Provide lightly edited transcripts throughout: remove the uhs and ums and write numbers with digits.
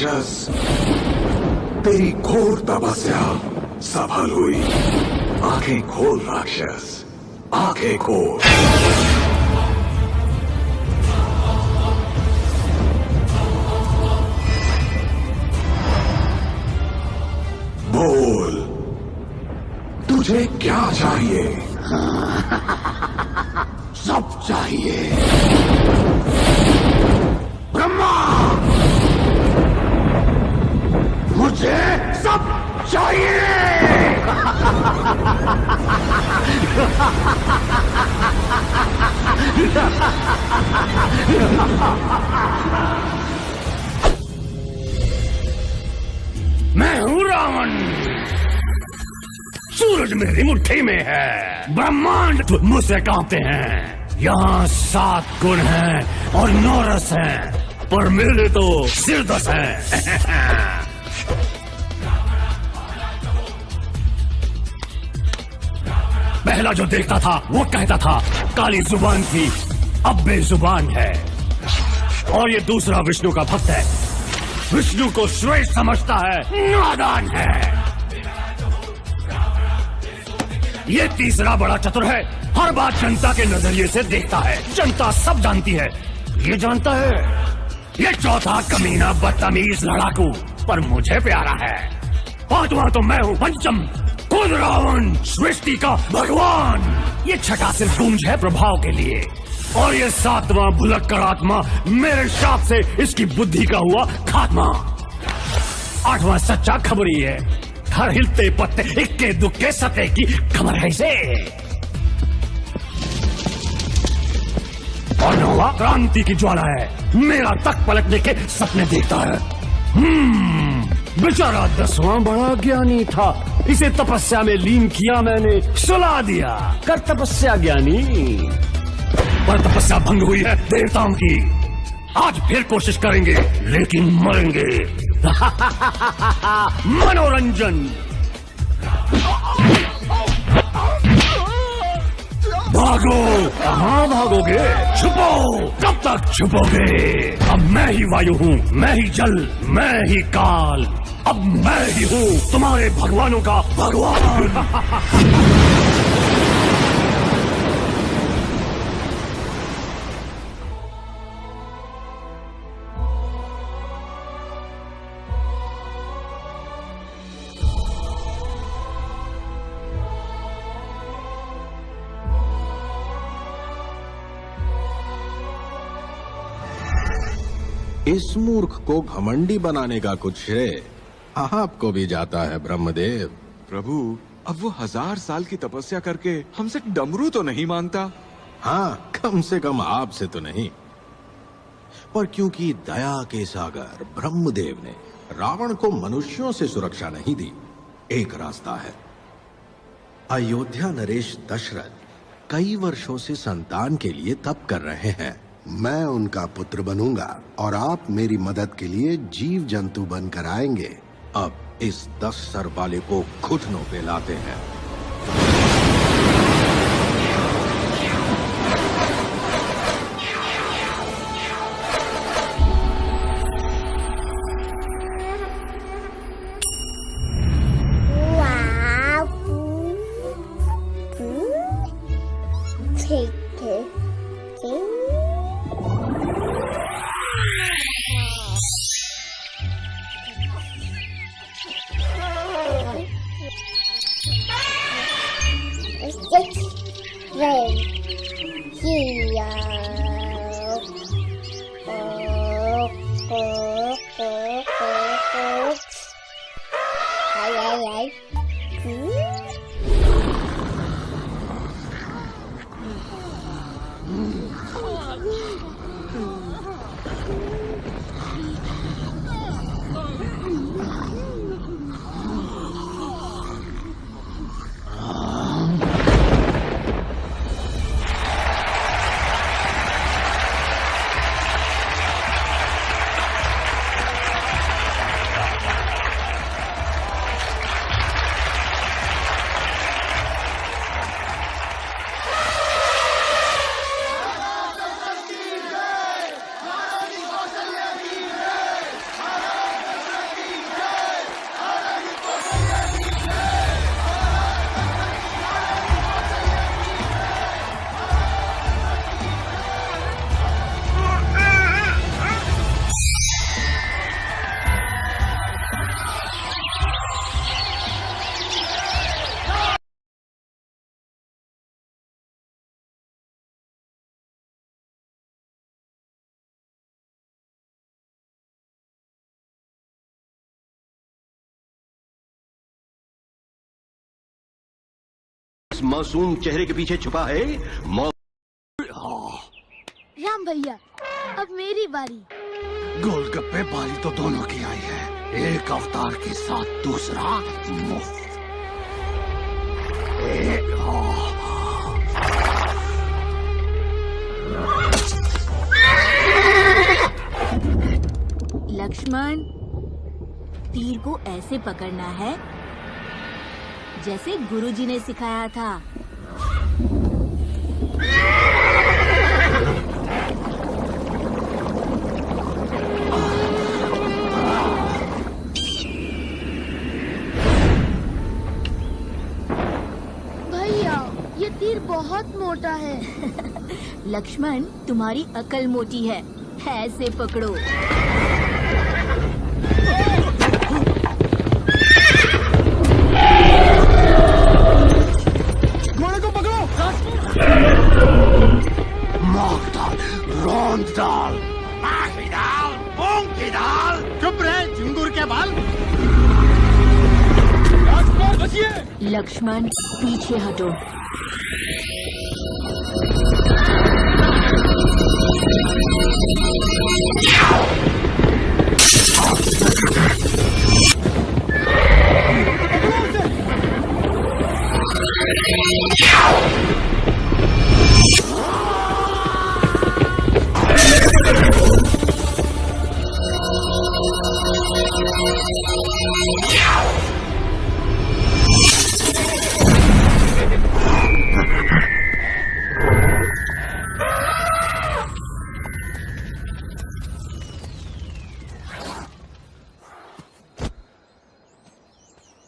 राक्षस, तेरी घोर तपस्या सफल हुई। आंखें खोल राक्षस, आंखें खोल। बोल, तुझे क्या चाहिए? सब चाहिए। ब्रह्मा, मुझे सब चाहिए। मैं हूं रावण। सूरज मेरी मुट्ठी में है, ब्रह्मांड मुझसे कांपते हैं। यहाँ 7 गुण हैं और 9 रस हैं, पर मेरे तो सिर 10 हैं। पहला जो देखता था वो कहता था काली जुबान थी, अब बेजुबान है। और ये दूसरा विष्णु का भक्त है, विष्णु को श्रेष्ठ समझता है, नादान है। ये तीसरा बड़ा चतुर है, हर बात जनता के नजरिए से देखता है। जनता सब जानती है, ये जानता है। ये चौथा कमीना बदतमीज लड़ाकू, पर मुझे प्यारा है। पांचवा तो मैं हूँ पंचम, खुद रावण, सृष्टि का भगवान। ये छठा सिर्फ गूंज है प्रभाव के लिए, और ये 7वां भुलक्कड़ आत्मा मेरे शाप से इसकी बुद्धि का हुआ खात्मा। 8वां सच्चा खबरी है, हर हिलते पत्ते इक्के दुक्के सते की खबर है इसे। और 9वां क्रांति की ज्वाला है, मेरा तक पलटने के सपने देखता है। बेचारा 10वां बड़ा ज्ञानी था, इसे तपस्या में लीन किया मैंने, सुला दिया कर तपस्या ज्ञानी। पर तपस्या भंग हुई है देवताओं की, आज फिर कोशिश करेंगे लेकिन मरेंगे। मनोरंजन। भागो, कहाँ भागोगे? छुपो, कब तक छुपोगे? अब मैं ही वायु हूँ, मैं ही जल, मैं ही काल, अब मैं ही हूँ तुम्हारे भगवानों का भगवान। इस मूर्ख को घमंडी बनाने का कुछ श्रेय आपको भी जाता है ब्रह्मदेव। प्रभु, अब वो 1000 साल की तपस्या करके हमसे डमरू तो नहीं मांगता। हाँ, कम से कम आपसे तो नहीं, पर क्योंकि दया के सागर ब्रह्मदेव ने रावण को मनुष्यों से सुरक्षा नहीं दी, एक रास्ता है। अयोध्या नरेश दशरथ कई वर्षों से संतान के लिए तप कर रहे हैं। मैं उनका पुत्र बनूंगा और आप मेरी मदद के लिए जीव जंतु बनकर आएंगे। अब इस 10 सर वाले को घुटनों पे लाते हैं। इस मासूम चेहरे के पीछे छुपा है राम भैया, अब मेरी बारी। गोलगप्पे बारी तो दोनों की आई है, एक अवतार के साथ दूसरा मुफ्त। लक्ष्मण, तीर को ऐसे पकड़ना है जैसे गुरुजी ने सिखाया था। भैया, ये तीर बहुत मोटा है। लक्ष्मण, तुम्हारी अकल मोटी है, ऐसे पकड़ो। घोड़े को पकड़ो। मार डाल, रौंद डाल, आखी डाल, पोंकी डाल। चुप रहे झिंगुर के बाल। लक्ष्मण, पीछे हटो।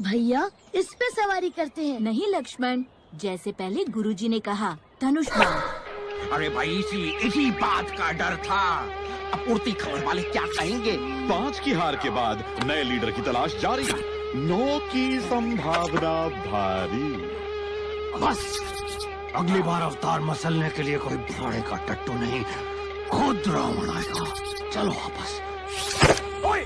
भैया, इस पे सवारी करते हैं। नहीं लक्ष्मण, जैसे पहले गुरुजी ने कहा, धनुष बाण। अरे भाई, इसी बात का डर था। अब उड़ती खबर वाले क्या कहेंगे? 5 की हार के बाद नए लीडर की तलाश जारी। 9 की संभावना भारी। बस अगली बार अवतार मसलने के लिए कोई घोड़े का टट्टू नहीं, खुद रावण आएगा। चलो वापस। ओए!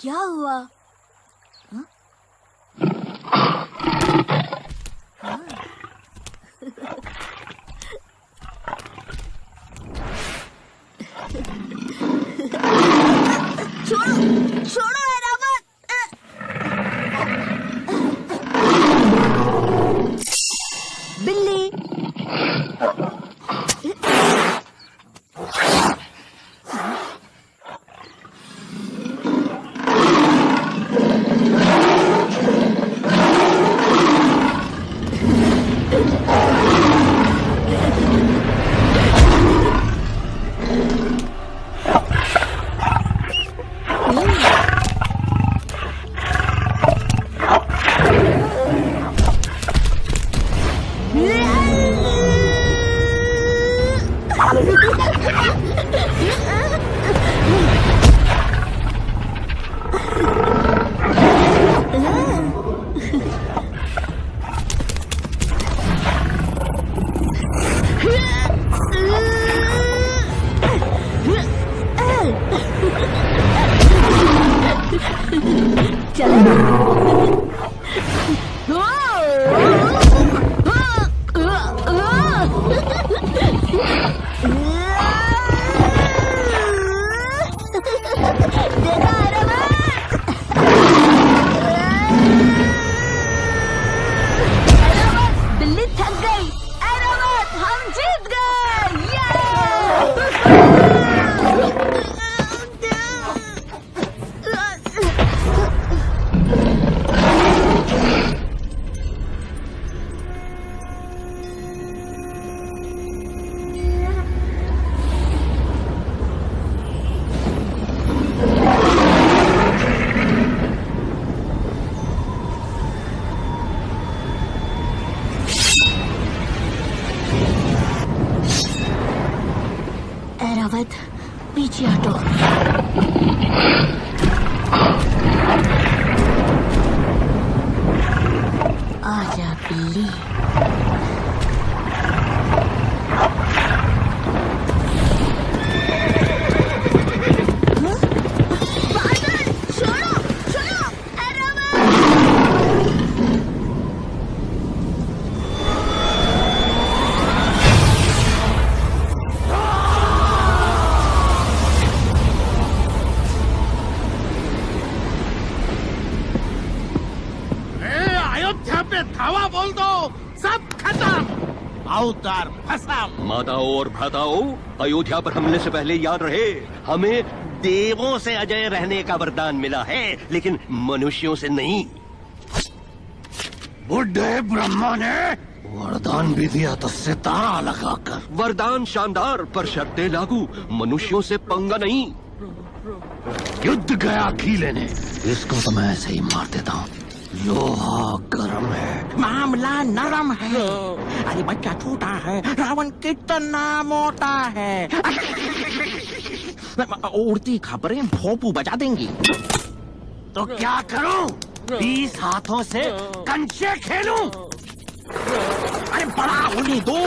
क्या हुआ? छोड़ो, छोड़ो ऐरावत। मदद, पीछे हटो। आजा बिल्ली। धावा बोल दो, सब खत्म। अवतार फंसा। माताओं और भ्राताओं, अयोध्या पर हमले से पहले याद रहे, हमें देवों से अजय रहने का वरदान मिला है, लेकिन मनुष्यों से नहीं। बुढ़े ब्रह्मा ने वरदान भी दिया तो सितारा लगाकर। वरदान शानदार पर शर्तें लागू, मनुष्यों से पंगा नहीं। युद्ध गया कीले ने, इसको तो मैं ऐसे ही मार देता हूँ। लोहा गर्म है, मामला नरम है। अरे बच्चा छोटा है, रावण कितना मोटा है। उड़ती खबरें भोपू बजा देंगी। तो क्या करूं? 20 हाथों से कंचे खेलूं? अरे बड़ा होने दो,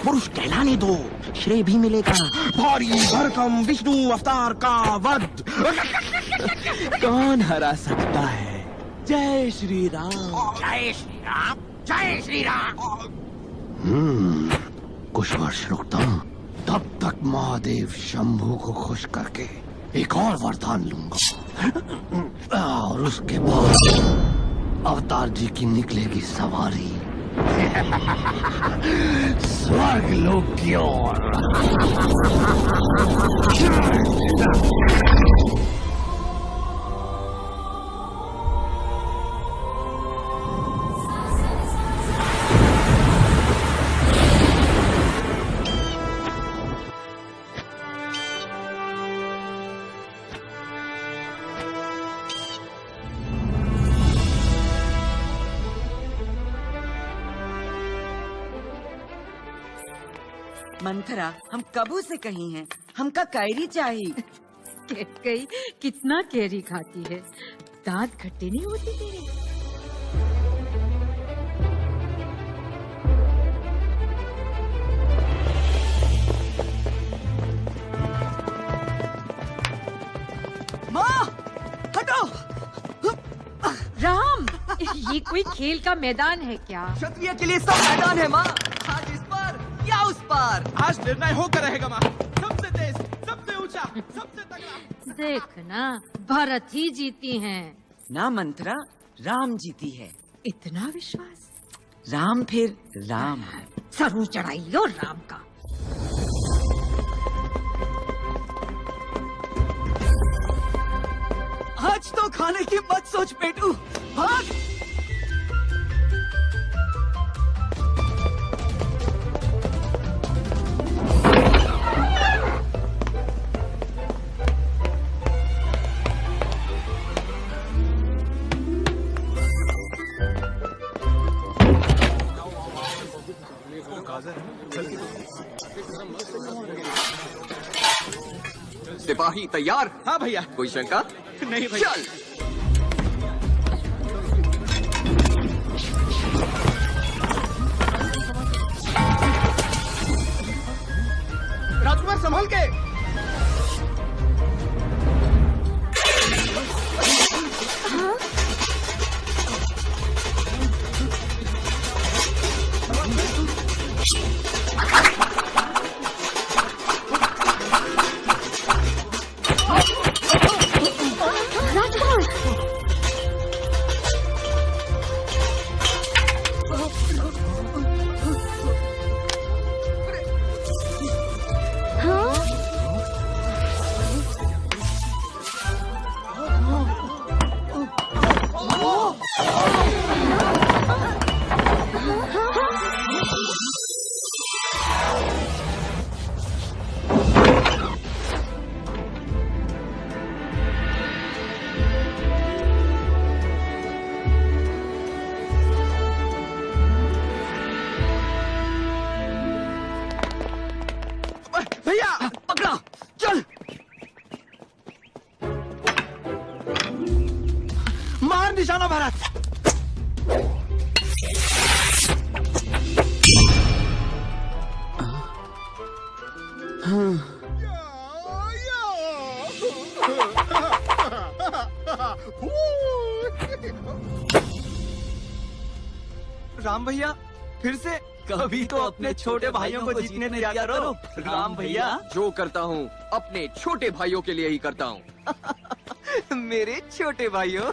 पुरुष कहलाने दो, श्रेय भी मिलेगा। भारी भरकम विष्णु अवतार का वध कौन हरा सकता है? जय श्री राम। जय श्री राम, जय श्री राम। कुछ वर्ष रुकता हूँ, तब तक महादेव शंभू को खुश करके एक और वरदान लूंगा, और उसके बाद अवतार जी की निकलेगी सवारी स्वर्ग लोक की ओर। मंथरा, हम कबू से कहीं हैं, हमका कैरी चाहिए। कई कितना कैरी खाती है, दांत खट्टे नहीं होते तेरे? माँ, हटो। राम, ये कोई खेल का मैदान है क्या? क्षत्रिय के लिए सब मैदान है माँ। आज इस पर या उस पर, आज निर्णय होकर रहेगा माँ। सबसे तेज, सबसे ऊंचा, सबसे तगड़ा। देखना, भरत ही जीती हैं। ना मंथरा, राम जीती है। इतना विश्वास? राम फिर राम। सरू चढ़ाइयो राम का। आज तो खाने की मत सोच पेटू, भाग। सिपाही तैयार? हाँ भैया। कोई शंका? नहीं भैया। चल। राजकुमार संभल के। महाराज। राम भैया फिर से कभी तो अपने छोटे भाइयों को जीतने दिया करो। राम भैया जो करता हूँ अपने छोटे भाइयों के लिए ही करता हूँ। मेरे छोटे भाइयों।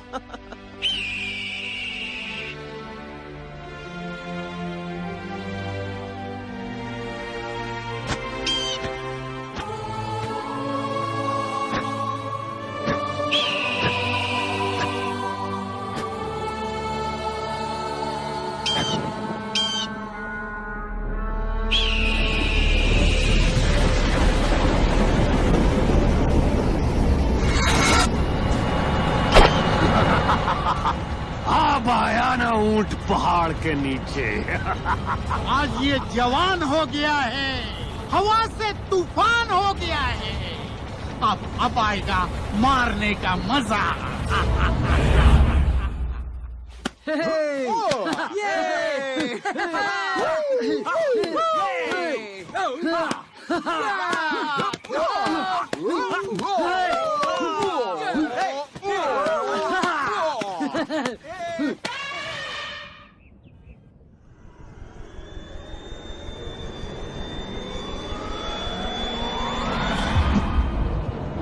अब आया ना ऊंट पहाड़ के नीचे। आज ये जवान हो गया है, हवा से तूफान हो गया है। अब आएगा मारने का मजा।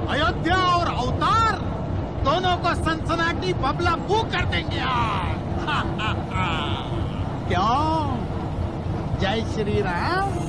अयोध्या और अवतार दोनों को सनसनाटी बबला फू कर देंगे आज। क्यों? जय श्री राम।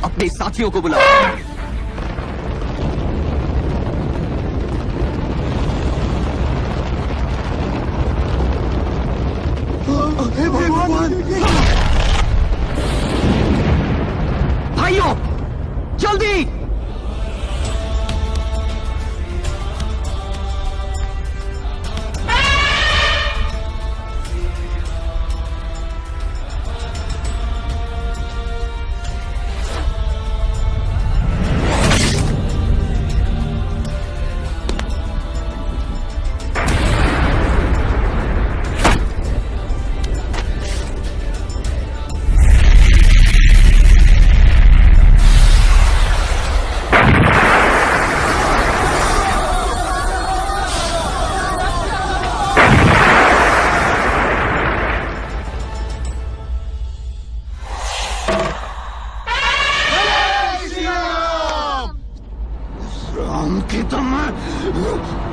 अपने साथियों को बुलाओ। हे भगवान! भाइयों जल्दी!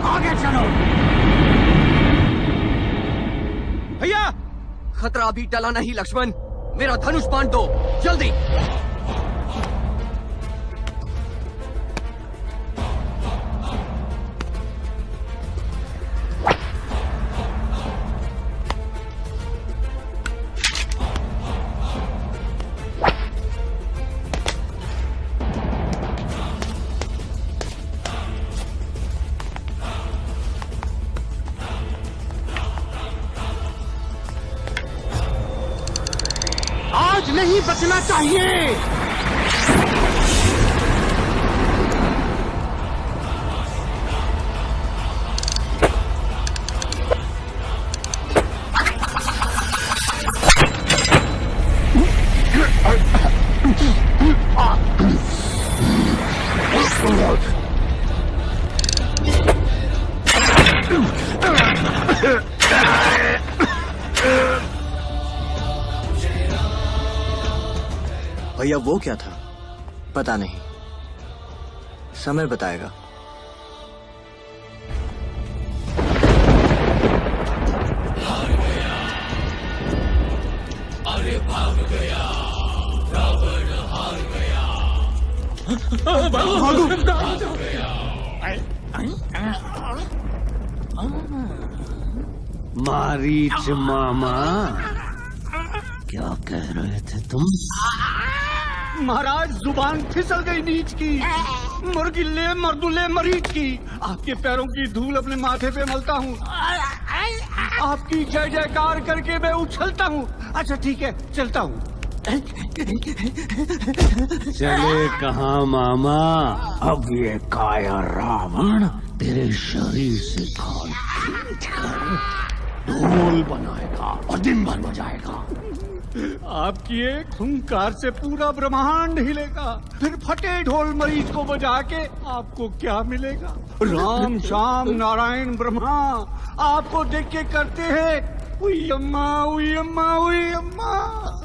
आगे चलो। भैया खतरा अभी टला नहीं लक्ष्मण, मेरा धनुष बाण दो जल्दी। आज नहीं बचना चाहिए। भैया वो क्या था पता नहीं, समय बताएगा। अरे भाग गया। मारीच मामा, क्या कह रहे थे तुम? महाराज जुबान फिसल गई नीच की, मुर्गिल्ले मर्दुल्ले मरीज की। आपके पैरों की धूल अपने माथे पे मलता हूँ, आपकी जय जयकार करके मैं उछलता हूँ। अच्छा ठीक है, चलता हूँ। चले कहाँ मामा? अब ये काया रावण तेरे शरीर से खाल खींच कर ढोल बनाएगा और दिन भर बजाएगा। आपकी एक हुंकार से पूरा ब्रह्मांड हिलेगा। फिर फटे ढोल मरीज को बजा के आपको क्या मिलेगा? राम श्याम नारायण ब्रह्मा आपको देख के करते हैं उई अम्मा उई अम्मा उई अम्मा।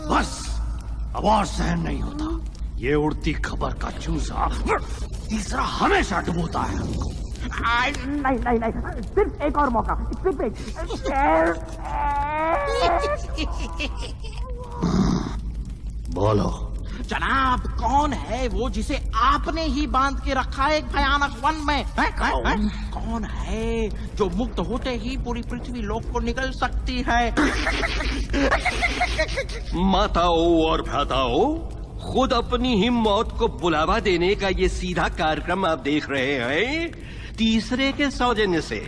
बस अब और सहन नहीं होता। ये उड़ती खबर का चूसा तीसरा हमेशा डुबोता है हमको। नहीं नहीं नहीं, सिर्फ एक और मौका, सिर्फ एक। बोलो जनाब, कौन है वो जिसे आपने ही बांध के रखा है एक भयानक वन में? कौन है जो मुक्त होते ही पूरी पृथ्वी लोक को निकल सकती है? माताओं और भ्राताओं, खुद अपनी ही मौत को बुलावा देने का ये सीधा कार्यक्रम आप देख रहे हैं तीसरे के सौजन्य से।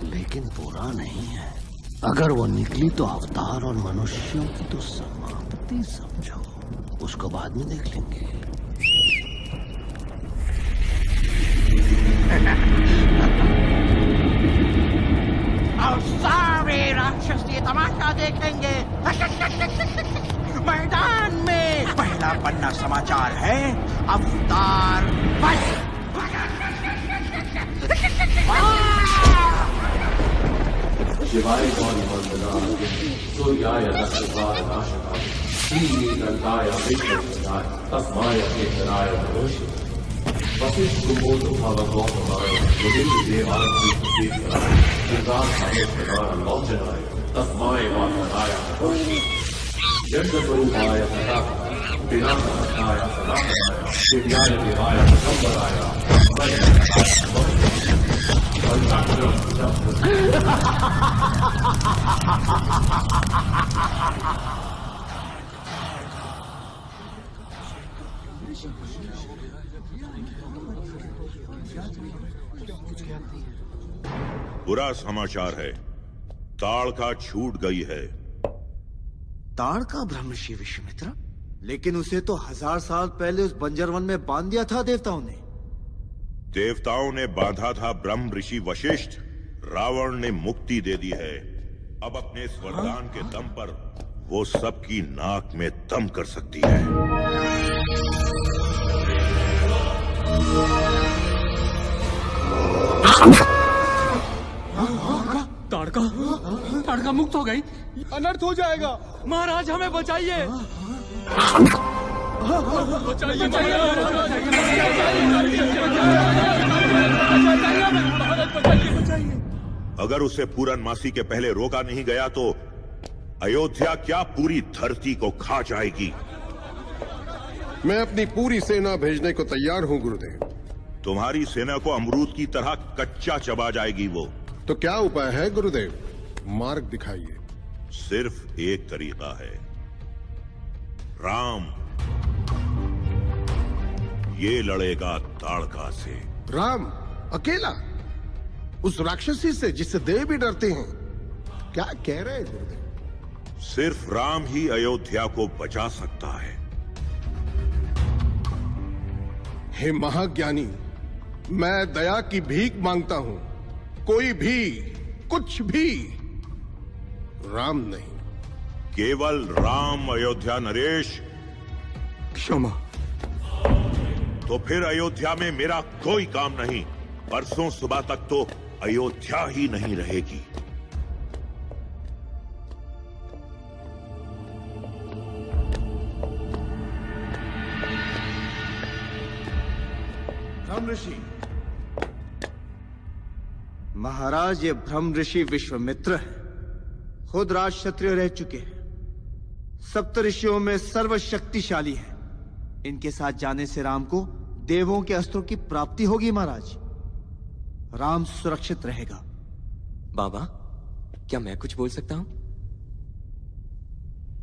लेकिन बुरा नहीं है। अगर वो निकली तो अवतार और मनुष्यों की तो समाप्ति समझो, उसको बाद में देख लेंगे। और सारे राक्षस ये तमाशा देखेंगे। मैदान में पहला पन्ना समाचार है, अवतार बस। शिवाय गौरी वंदनाय सूर्याय नक्षत्राय नाशकाय श्रीनीलकाय विष्णुपदाय तस्माय केतनाय नमः। वसिष्ठुमोद भवगोपमाय मुनिर्देवाय विष्णुपदाय दुर्गासमेतनाय लोचनाय तस्माय वासनाय नमः। जगद्रूपाय सदाकाय विनाशनाय सनातनाय दिव्याय देवाय दिगंबराय बुरा समाचार है, ताड़का छूट गई है। ताड़का ब्रह्मर्षि विश्वामित्र? लेकिन उसे तो 1000 साल पहले उस बंजर वन में बांध दिया था देवताओं ने। देवताओं ने बांधा था ब्रह्म ऋषि वशिष्ठ, रावण ने मुक्ति दे दी है। अब अपने इस वरदान के दम पर वो सबकी नाक में दम कर सकती है। ताड़का मुक्त हो गई। अनर्थ हो जाएगा। महाराज हमें बचाइए। अगर उसे पूरनमासी के पहले रोका नहीं गया तो अयोध्या क्या पूरी धरती को खा जाएगी। मैं अपनी पूरी सेना भेजने को तैयार हूं गुरुदेव। तुम्हारी सेना को अमरूद की तरह कच्चा चबा जाएगी वो। तो क्या उपाय है गुरुदेव? मार्ग दिखाइए। सिर्फ एक तरीका है, राम ये लड़ेगा ताड़का से। राम अकेला उस राक्षसी से जिससे देव भी डरते हैं? क्या कह रहे हैं गुरुदेव? सिर्फ राम ही अयोध्या को बचा सकता है। हे महाज्ञानी, मैं दया की भीख मांगता हूं। कोई भी, कुछ भी, राम नहीं। केवल राम अयोध्या नरेश। क्षमा। तो फिर अयोध्या में मेरा कोई काम नहीं। परसों सुबह तक तो अयोध्या ही नहीं रहेगी। ब्रह्म ऋषि महाराज, ये ब्रह्म ऋषि विश्वामित्र है। खुद राज क्षत्रिय रह चुके हैं, सप्त ऋषियों में सर्वशक्तिशाली है। इनके साथ जाने से राम को देवों के अस्त्रों की प्राप्ति होगी महाराज। राम सुरक्षित रहेगा। बाबा, क्या मैं कुछ बोल सकता हूं?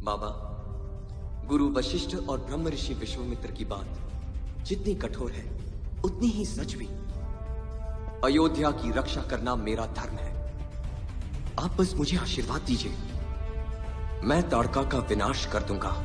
बाबा, गुरु वशिष्ठ और ब्रह्म ऋषि विश्वामित्र की बात जितनी कठोर है उतनी ही सच भी। अयोध्या की रक्षा करना मेरा धर्म है। आप बस मुझे आशीर्वाद दीजिए, मैं ताड़का का विनाश कर दूंगा।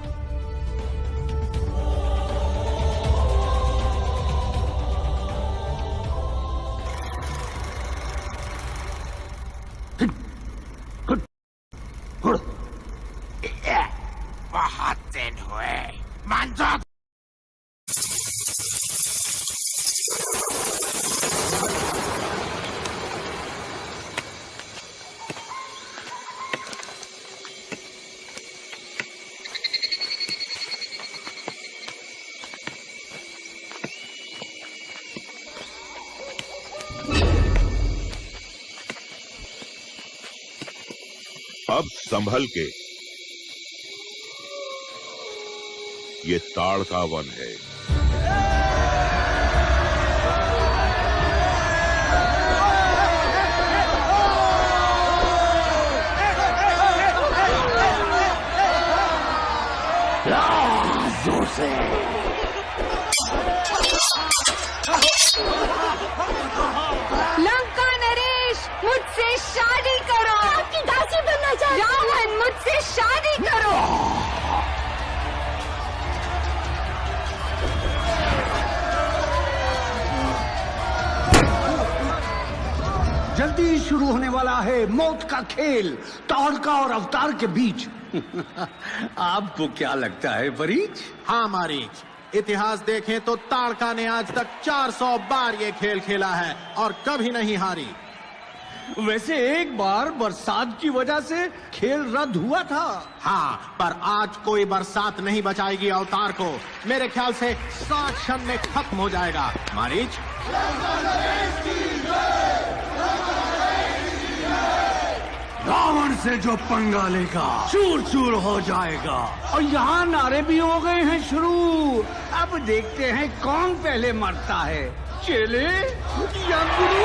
बहुत दिन हुए, मान जाओ। अब संभल के, ये ताड़का वन है। जोर से लंका नरेश, मुझसे शादी करो। आपकी दासी बनना चाहती हूं। रावण, मुझसे शादी करो। जल्दी शुरू होने वाला है मौत का खेल ताड़का और अवतार के बीच। आपको क्या लगता है मरीच? हाँ मारीच, इतिहास देखें तो ताड़का ने आज तक 400 बार ये खेल खेला है और कभी नहीं हारी। वैसे एक बार बरसात की वजह से खेल रद्द हुआ था। हाँ, पर आज कोई बरसात नहीं बचाएगी अवतार को। मेरे ख्याल से 60 क्षण में खत्म हो जाएगा। मारीच, रावण से जो पंगा लेगा चूर चूर हो जाएगा। और यहाँ नारे भी हो गए हैं शुरू। अब देखते हैं कौन पहले मरता है, चेले या गुरु।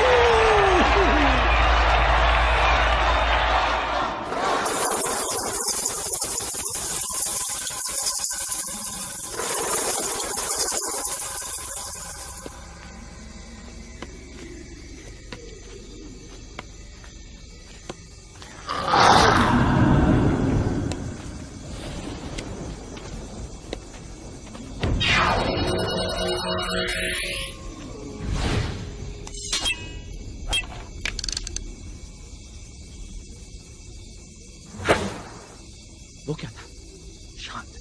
वो क्या था? शांत।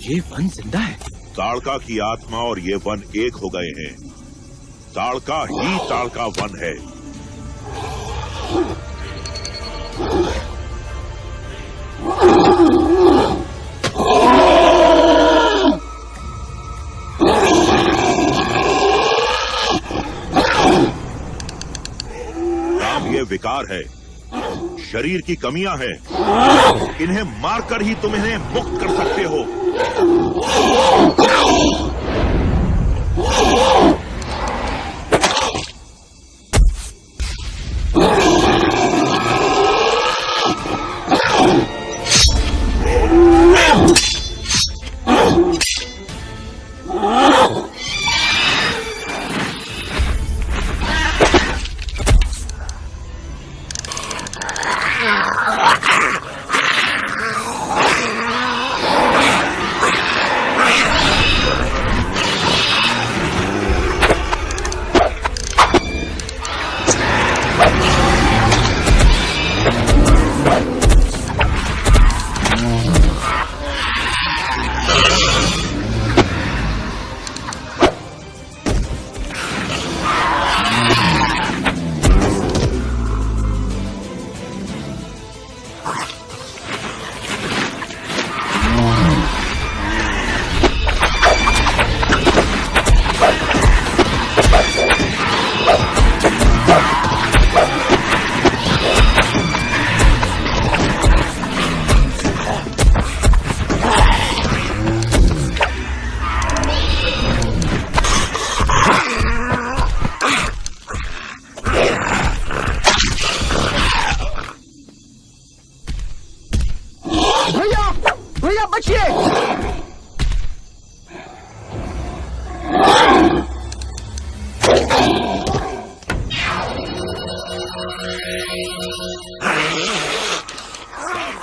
ये वन जिंदा है। ताड़का की आत्मा और ये वन एक हो गए हैं। ताड़का ही ताड़का वन है। राम, ये विकार है, शरीर की कमियां हैं। इन्हें मारकर ही तुम इन्हें मुक्त कर सकते हो।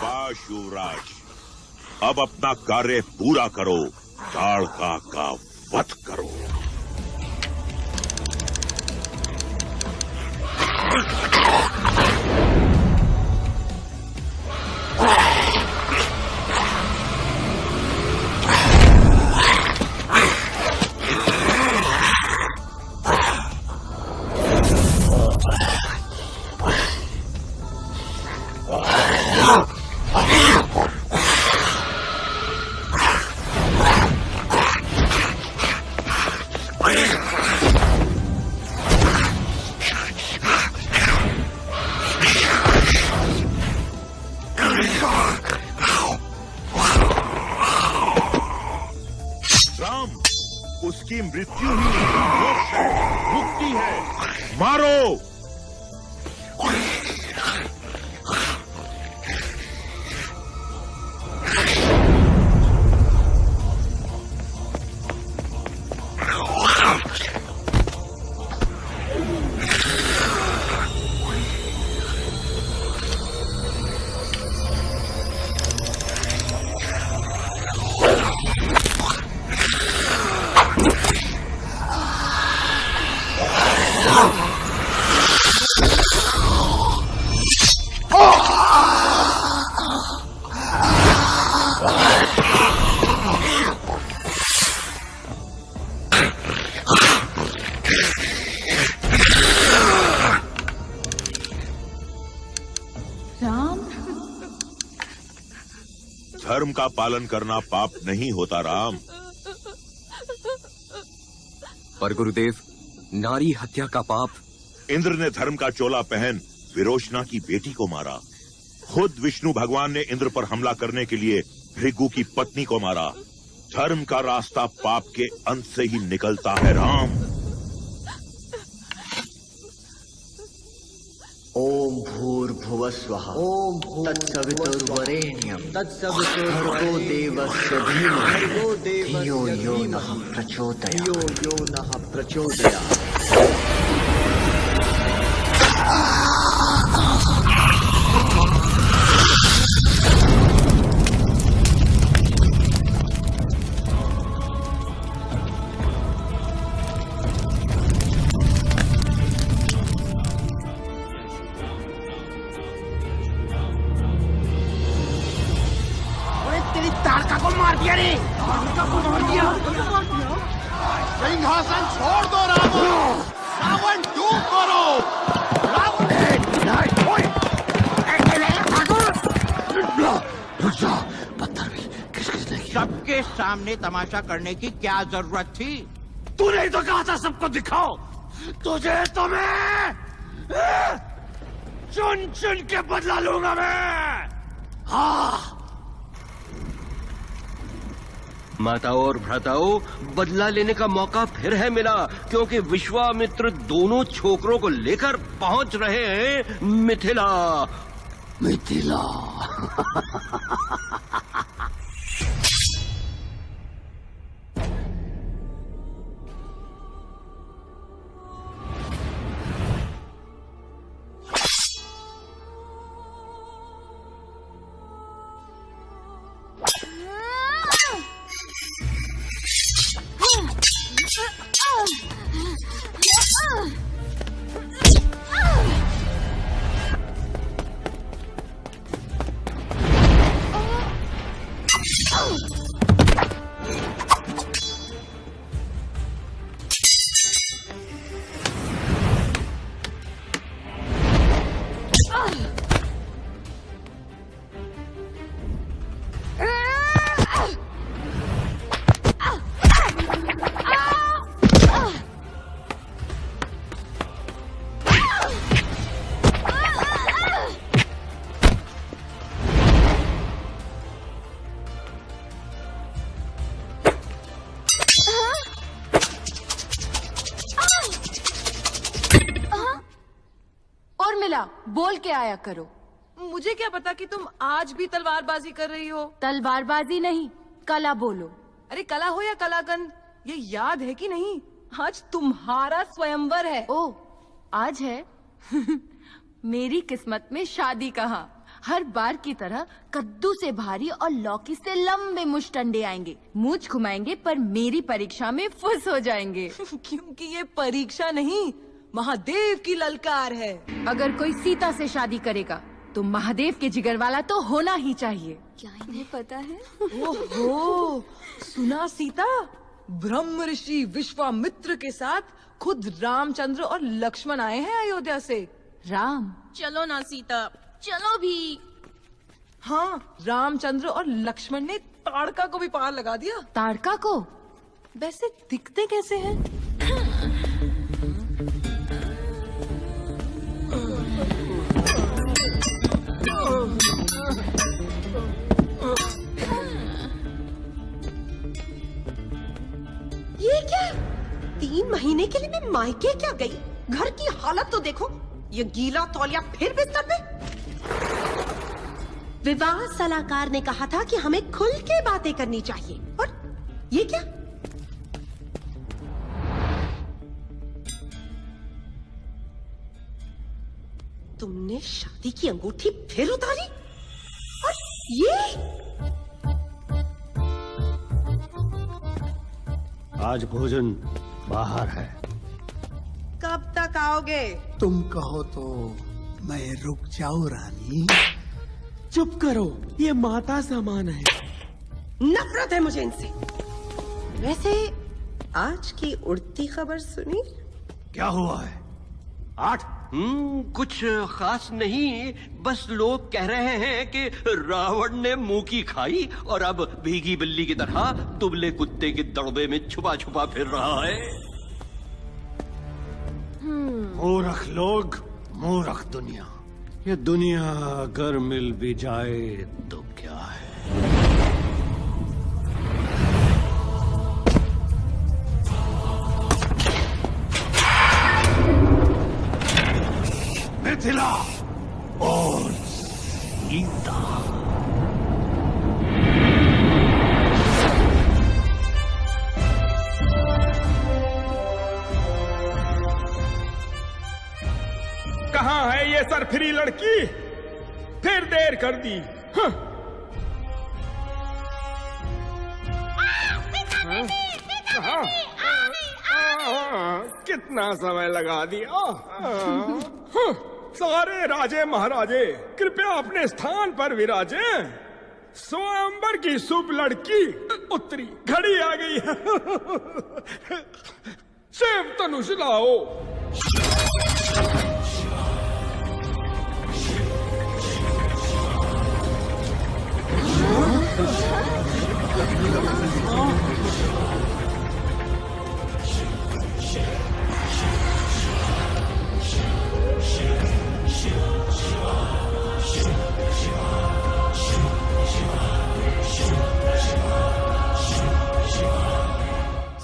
शाबाश युवराज, अब अपना कार्य पूरा करो, ताड़का का वध करो। राम, उसकी मृत्यु ही मोक्ष है, मुक्ति है, मारो। धर्म का पालन करना पाप नहीं होता राम। पर गुरुदेव, नारी हत्या का पाप। इंद्र ने धर्म का चोला पहन विरोचना की बेटी को मारा। खुद विष्णु भगवान ने इंद्र पर हमला करने के लिए भृगु की पत्नी को मारा। धर्म का रास्ता पाप के अंत से ही निकलता है राम। ओम भूर्भुवस्वः ओम तत्सवितुर्वरेण्यं भर्गो देवस्य धीमहि धियो यो नः प्रचोदयात्। ताड़का को मार दिया रे। ताड़का को मार दिया। सिंहासन छोड़ दो रावण, रावण डूब करो। रावण पत्थर भी किसने किया? सबके सामने तमाशा करने की क्या जरूरत थी? तूने तो कहा था सबको दिखाओ। तुझे तो मैं चुन चुन के बदला लूंगा मैं। हाँ, माताओं और भ्राताओं, बदला लेने का मौका फिर है मिला, क्योंकि विश्वामित्र दोनों छोकरों को लेकर पहुंच रहे हैं मिथिला। मिथिला क्या बोल के आया करो। मुझे क्या पता कि तुम आज भी तलवारबाजी कर रही हो। तलवारबाजी नहीं, कला बोलो। अरे कला हो या कलाकंद, ये याद है कि नहीं, आज तुम्हारा स्वयंवर है। ओ, आज है? मेरी किस्मत में शादी कहाँ। हर बार की तरह कद्दू से भारी और लौकी से लंबे मुश्तंडे आएंगे, मूंछ घुमाएंगे, पर मेरी परीक्षा में फुस हो जाएंगे। क्योंकि ये परीक्षा नहीं, महादेव की ललकार है। अगर कोई सीता से शादी करेगा तो महादेव के जिगर वाला तो होना ही चाहिए। क्या इन्हें पता है? ओहो, सुना सीता, ब्रह्म ऋषि विश्वामित्र के साथ खुद रामचंद्र और लक्ष्मण आए हैं अयोध्या से। राम? चलो ना सीता, चलो भी। हाँ, रामचंद्र और लक्ष्मण ने ताड़का को भी पार लगा दिया। ताड़का को? वैसे दिखते कैसे हैं? ये क्या? 3 महीने के लिए मैं मायके क्या गई? घर की हालत तो देखो, ये गीला तौलिया फिर बिस्तर पे। विवाह सलाहकार ने कहा था कि हमें खुल के बातें करनी चाहिए, और ये क्या? तुमने शादी की अंगूठी फिर उतारी? और ये? आज भोजन बाहर है। कब तक आओगे? तुम कहो तो मैं रुक जाऊं रानी। चुप करो, ये माता समान है। नफरत है मुझे इनसे। वैसे आज की उड़ती खबर सुनी? क्या हुआ है? 8? कुछ खास नहीं, बस लोग कह रहे हैं कि रावण ने मुंह की खाई और अब भीगी बिल्ली की तरह दुबले कुत्ते के दड़बे में छुपा छुपा फिर रहा है। मूर्ख लोग, मूर्ख दुनिया। ये दुनिया अगर मिल भी जाए तो क्या है? मिथिला और सीता। कहाँ है ये सरफिरी लड़की? फिर देर कर दी। कितना समय लगा दिया। सारे राजे महाराजे कृपया अपने स्थान पर विराजे। स्वयंवर की शुभ लड़की उत्तरी घड़ी आ गई है। शिव धनुष लाओ।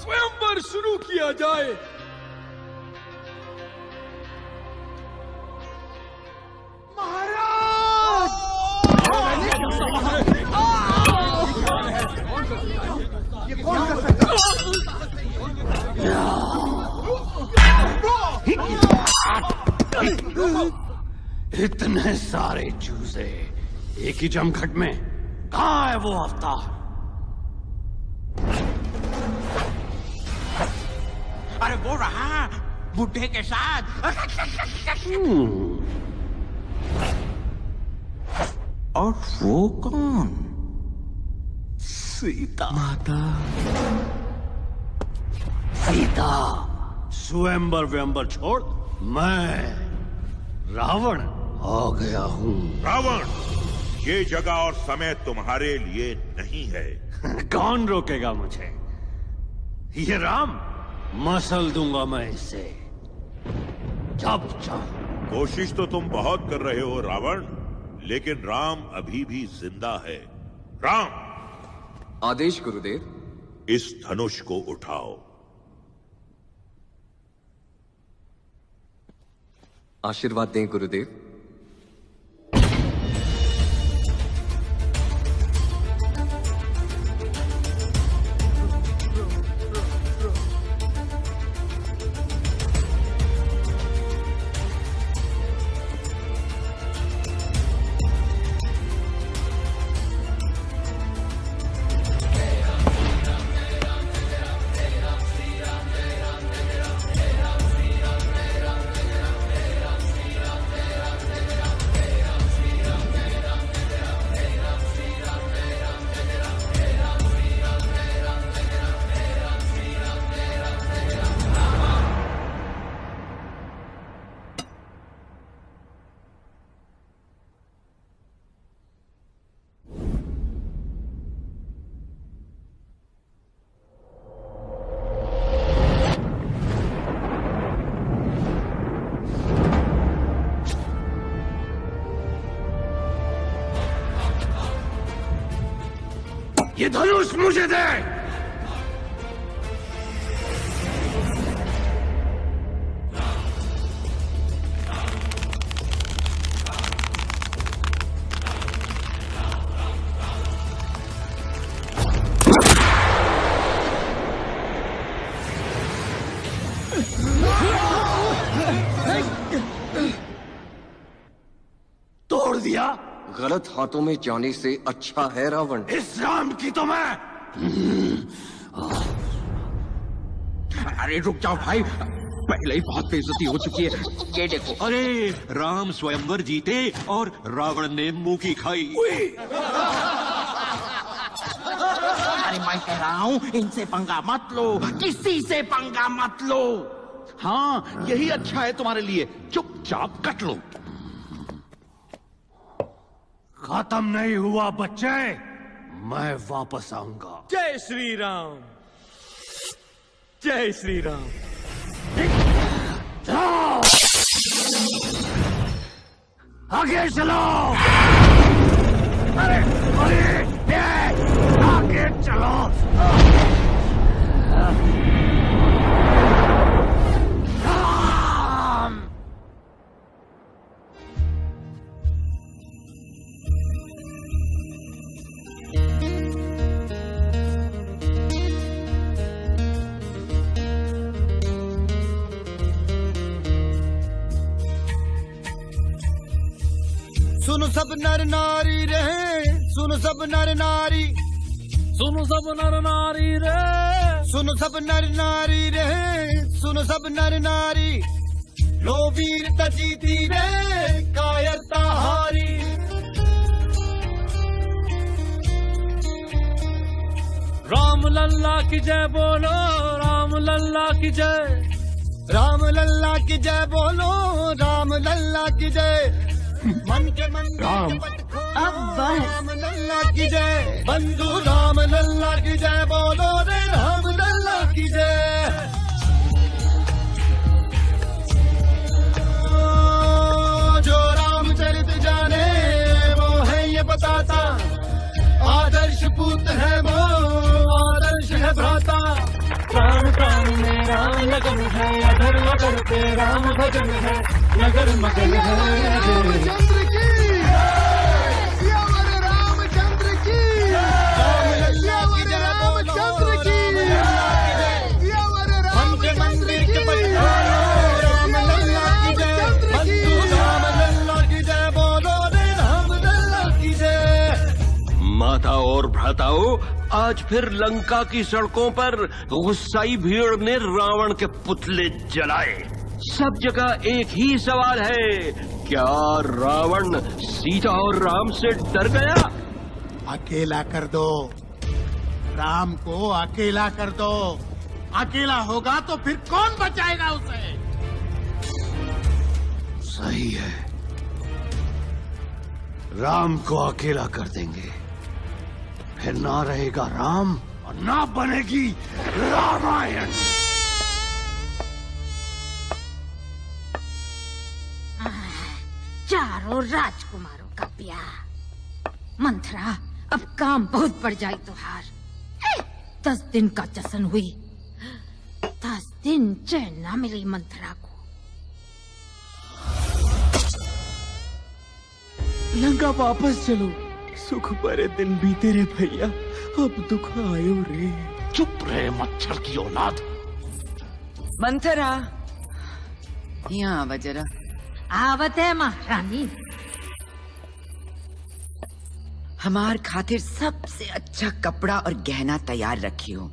स्वयंवर शुरू किया जाए। इतने सारे चूजे एक ही जमघट में, कहाँ है वो अवतार? अरे वो रहा बुढ़े के साथ। और वो कौन? सीता माता। सीता स्वयंवर व्यंबर छोड़, मैं रावण आ गया हूँ। रावण, ये जगह और समय तुम्हारे लिए नहीं है। कौन रोकेगा मुझे? ये राम, मसल दूंगा मैं इससे जब चाहूं। कोशिश तो तुम बहुत कर रहे हो रावण, लेकिन राम अभी भी जिंदा है। राम, आदेश गुरुदेव। इस धनुष को उठाओ। आशीर्वाद दें गुरुदेव। ये धनुष मुझे दे। तोड़ दिया। गलत हाथों में जाने से अच्छा है रावण। इस राम की तो मैं। अरे रुक जाओ भाई, पहले ही बहुत बेइज्जती हो चुकी है। ये देखो। अरे राम स्वयंवर जीते और रावण ने मुंह की खाई। अरे मैं कह रहा हूँ इनसे पंगा मत लो, किसी से पंगा मत लो। हाँ यही अच्छा है तुम्हारे लिए, चुपचाप कट लो। खत्म नहीं हुआ बच्चे, मैं वापस आऊंगा। जय श्री राम, जय श्री राम। चलो आगे चलो। अरे अरे आगे चलो। सुनो सब नर नारी रहे, सुनो सब नर नारी, सुनो सब नर नारी रे, सुनो सब नर नारी रहे, सुनो सब नर नारी। लो वीरता जीती रे, कायरता हारी। राम लल्ला की जय बोलो, राम लल्ला की जय, राम लल्ला की जय बोलो, राम लल्ला की जय। मन के मंदिर राम अब राम लल्ला की जय, बंधु राम लल्ला की जय बोलो रे, राम लल्ला की जय। जो रामचरित जाने वो है ये बताता, आदर्श पूत है वो, आदर्श है भ्राता। प्राण प्राण में राम लगन है, अगर अगर पे राम भजन है, नगर मगन है। रामचंद्र की, सियावर रामचंद्र की, सियावर रामचंद्र की, सियावर रामचंद्र की, राम लल्ला की जय, बंधु राम लल्ला की जय बोलो रे, राम लल्ला की जय। माता और भ्राताओं, आज फिर लंका की सड़कों पर गुस्साई भीड़ ने रावण के पुतले जलाए। सब जगह एक ही सवाल है, क्या रावण सीता और राम से डर गया? अकेला कर दो, राम को अकेला कर दो। अकेला होगा तो फिर कौन बचाएगा उसे? सही है, राम को अकेला कर देंगे, फिर ना रहेगा राम और ना बनेगी रामायण। चारों राजकुमारों का ब्याह। मंथरा, अब काम बहुत बढ़ जाए तुहार। 10 दिन का जश्न हुई, 10 दिन चैन ना मिली मंथरा को। लंका वापस चलो, सुख भरे दिन बीते रे भैया, अब दुख आयो रे। चुप रहे मच्छर की औलाद। मंथरा, यहाँ आवा जरा। आवत है महारानी। हमार खातिर सबसे अच्छा कपड़ा और गहना तैयार रखी हो।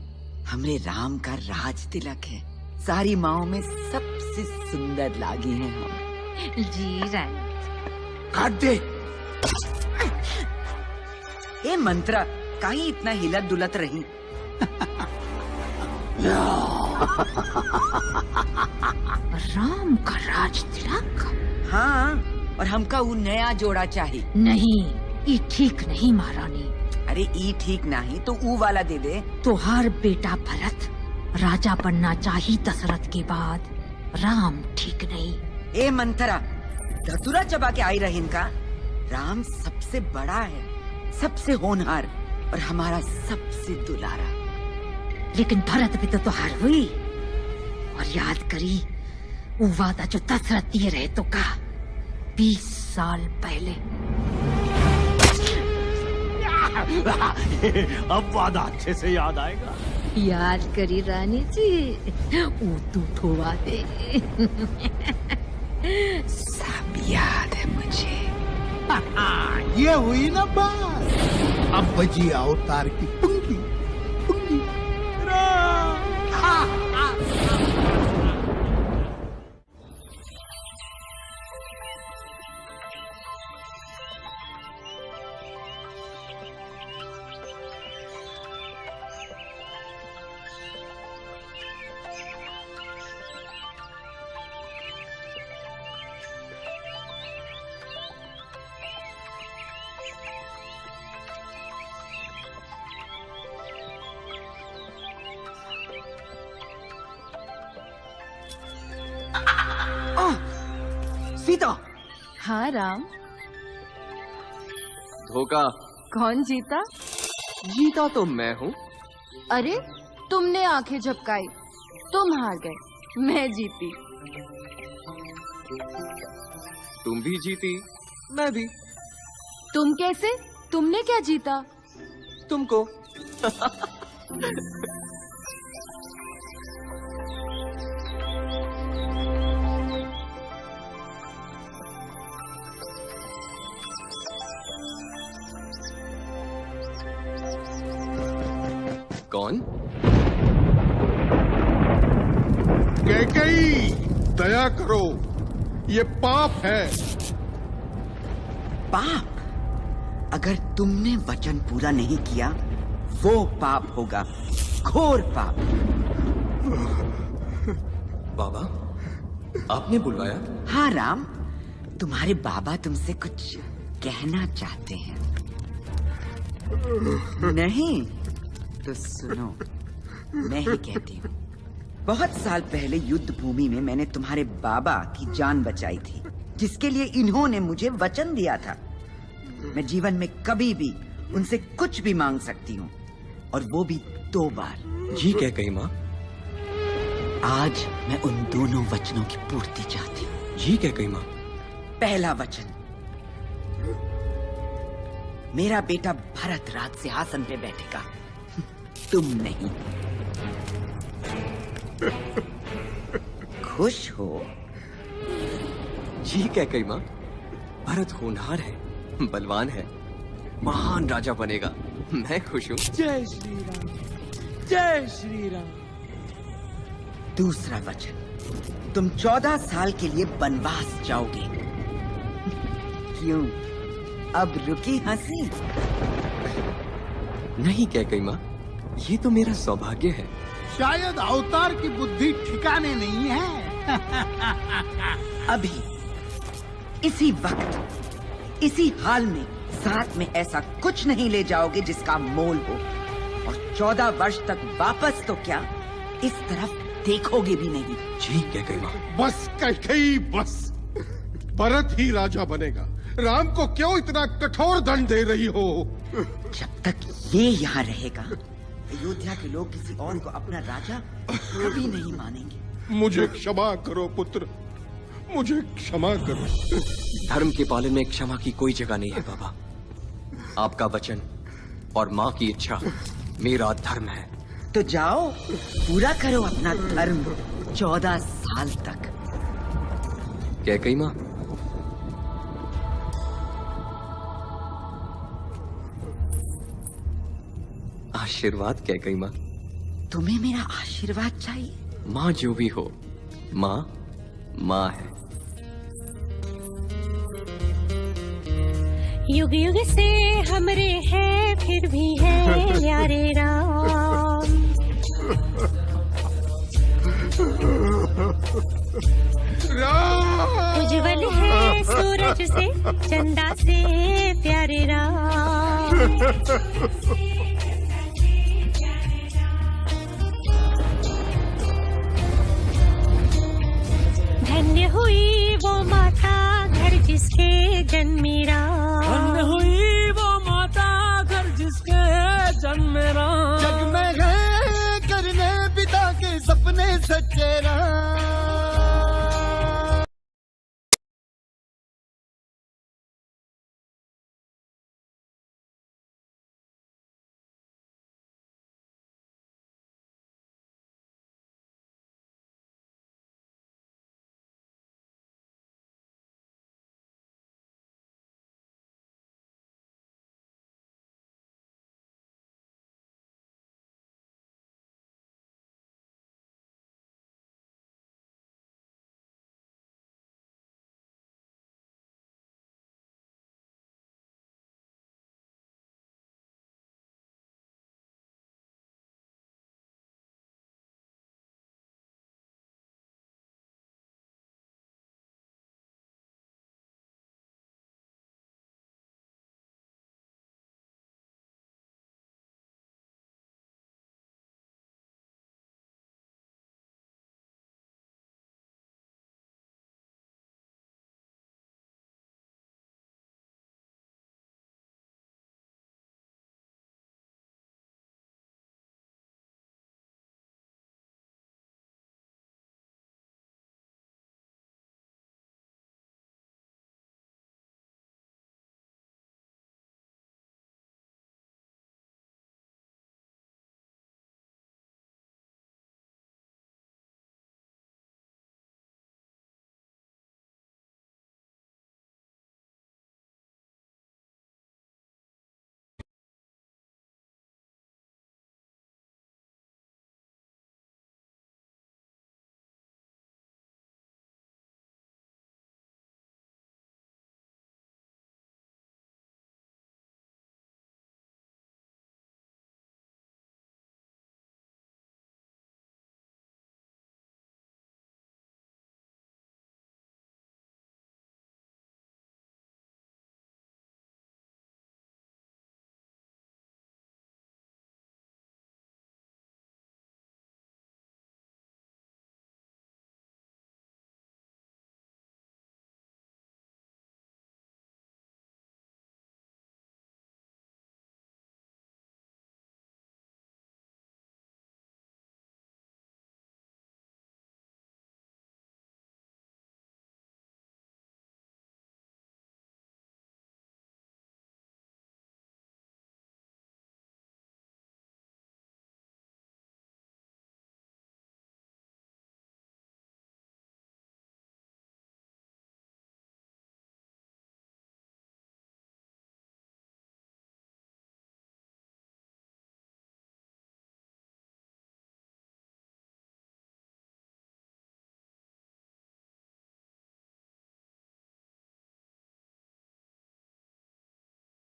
हमरे राम का राज तिलक है, सारी माओ में सबसे सुंदर लागी हैं हम। जी रानी। काट दे। ए मंत्रा, काहे इतना हिलत डुलत रही? राम का राज तिलक? हाँ, और हमका वो नया जोड़ा चाहिए। नहीं, ये ठीक नहीं महारानी। अरे ई ठीक नहीं तो ऊ वाला दे दे। तुहार बेटा भरत राजा बनना चाहिए दशरथ के बाद, राम ठीक नहीं। ए मंथरा, धतुरा चबा के आई रही इनका। राम सबसे बड़ा है, सबसे होनहार, और हमारा सबसे दुलारा। लेकिन भरत भी तो हार हुई और याद करी वो वादा जो दशरथ दिए रहे तो का 20 साल पहले। अब वादा अच्छे से याद आएगा। याद करी रानी जी, वो तू वादे सब याद है मुझे। ये हुई ना बात। अब बजी अवतार की पुंगी पुंगी। सीता। हाँ राम। धोखा। कौन जीता? जीता तो मैं हूँ। अरे तुमने आंखें झपकाई, तुम हार गए, मैं जीती। तुम भी जीती, मैं भी। तुम कैसे? तुमने क्या जीता? तुमको। कौन? कैकेयी, दया करो, ये पाप है। पाप? अगर तुमने वचन पूरा नहीं किया वो पाप होगा, घोर पाप। बाबा, आपने बुलवाया? हाँ राम, तुम्हारे बाबा तुमसे कुछ कहना चाहते हैं। नहीं तो सुनो, मैं ही कहती हूँ। बहुत साल पहले युद्ध भूमि में मैंने तुम्हारे बाबा की जान बचाई थी, जिसके लिए इन्होंने मुझे वचन दिया था। मैं जीवन में कभी भी उनसे कुछ भी मांग सकती हूँ, और वो भी 2 बार। जी कैकेयी माँ। आज मैं उन दोनों वचनों की पूर्ति चाहती हूँ। जी कैकेयी माँ। पहला वचन, मेरा बेटा भरत राज सिंहासन पे बैठेगा, तुम नहीं। खुश हो? जी कैकेयी माँ। भरत होनहार है, बलवान है, महान राजा बनेगा, मैं खुश हूँ। जय श्री राम, जय श्री राम। दूसरा वचन, तुम 14 साल के लिए वनवास जाओगे। क्यों, अब रुकी हंसी? नहीं कैकेयी माँ, ये तो मेरा सौभाग्य है। शायद अवतार की बुद्धि ठिकाने नहीं है। अभी इसी वक्त, इसी हाल में साथ में ऐसा कुछ नहीं ले जाओगे जिसका मोल हो, और 14 वर्ष तक वापस तो क्या, इस तरफ देखोगे भी नहीं। जी कैकेयी माँ। बस कैकेयी, बस। भरत ही राजा बनेगा। राम को क्यों इतना कठोर दंड दे रही हो? जब तक ये यहाँ रहेगा, अयोध्या के लोग किसी और को अपना राजा कभी नहीं मानेंगे। मुझे क्षमा करो पुत्र, मुझे क्षमा करो। धर्म के पालन में क्षमा की कोई जगह नहीं है बाबा। आपका वचन और माँ की इच्छा मेरा धर्म है। तो जाओ, पूरा करो अपना धर्म 14 साल तक। कैकेयी माँ। आशीर्वाद कैकेयी माँ। तुम्हें मेरा आशीर्वाद चाहिए? माँ जो भी हो, माँ माँ है। युग युग से हमरे हैं, फिर भी है यारे राम। उज्जवल है सूरज से, चंदा से प्यारे राम। धन्य हुई वो माता घर जिसके जन्मी राम। धन्य हुई वो माता घर जिसके में राम, जग में गए करने पिता के सपने सच्चे राम।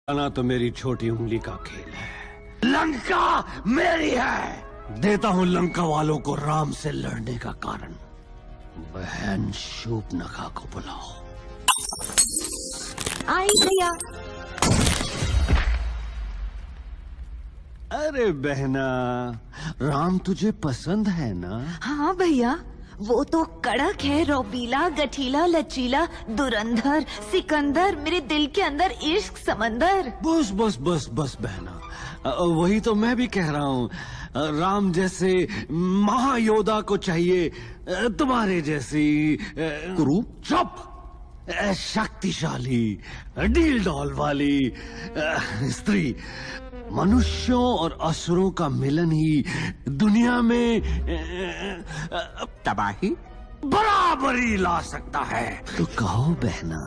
ना तो मेरी छोटी उंगली का खेल है। लंका मेरी है। देता हूं लंका वालों को राम से लड़ने का कारण। बहन शूर्पणखा को बुलाओ। आई भैया। अरे बहना, राम तुझे पसंद है ना? हाँ भैया, वो तो कड़क है, रौबीला, गठीला, लचीला, धुरंधर, सिकंदर, मेरे दिल के अंदर इश्क समंदर। बस बस बस बस बहना, वही तो मैं भी कह रहा हूँ। राम जैसे महायोद्धा को चाहिए तुम्हारे जैसी कुरु। चुप। शक्तिशाली डील डॉल वाली स्त्री। मनुष्यों और असुरों का मिलन ही दुनिया में तबाही बराबरी ला सकता है। तो कहो बहना,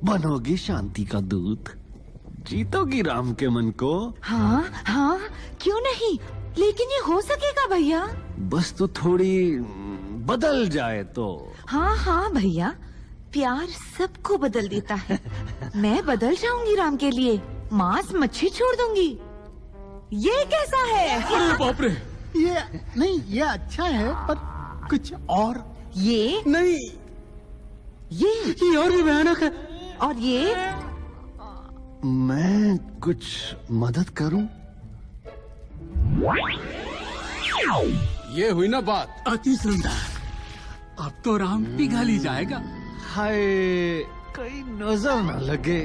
बनोगी शांति का दूत? जीतोगी राम के मन को? हाँ हाँ, क्यों नहीं, लेकिन ये हो सकेगा भैया? बस तो थोड़ी बदल जाए तो। हाँ हाँ भैया, प्यार सबको बदल देता है। मैं बदल जाऊंगी राम के लिए, मांस मच्छी छोड़ दूंगी। ये कैसा है? अरे बाप रे! ये नहीं, ये अच्छा है, पर कुछ और। ये नहीं, ये और भी भयानक है। और ये मैं कुछ मदद करूं? ये हुई ना बात। अति सुंदर। अब तो राम पिघल ही जाएगा। हाय, कहीं नजर न लगे।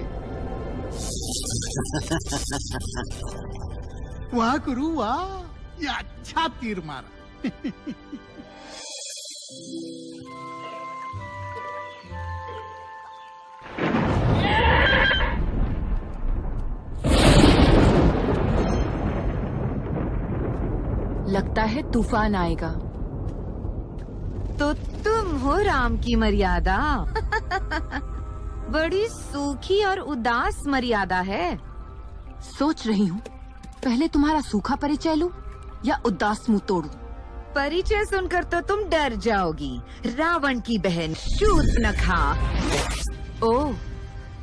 वाह गुरु वाह, ये अच्छा तीर मारा। लगता है तूफान आएगा। तो तुम हो राम की मर्यादा। बड़ी सूखी और उदास मर्यादा है। सोच रही हूँ पहले तुम्हारा सूखा परिचय लूं या उदास मुंह तोड़ूं। परिचय सुनकर तो तुम डर जाओगी। रावण की बहन शूर्पणखा। ओह,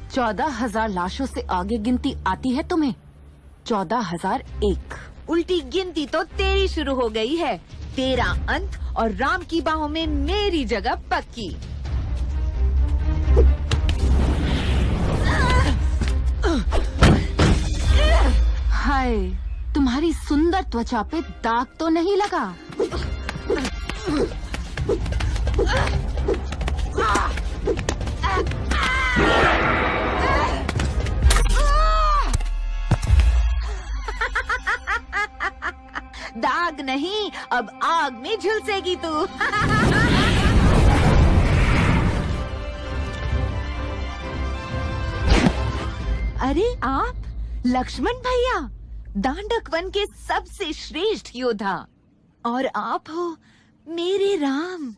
14,000 लाशों से आगे गिनती आती है तुम्हें? 14,001। उल्टी गिनती तो तेरी शुरू हो गई है। तेरा अंत और राम की बाहों में मेरी जगह पक्की। हाय, तुम्हारी सुंदर त्वचा पे दाग तो नहीं लगा? दाग नहीं, अब आग में झुलसेगी तू। अरे आप लक्ष्मण भैया, दांडक वन के सबसे श्रेष्ठ योद्धा, और आप हो मेरे राम।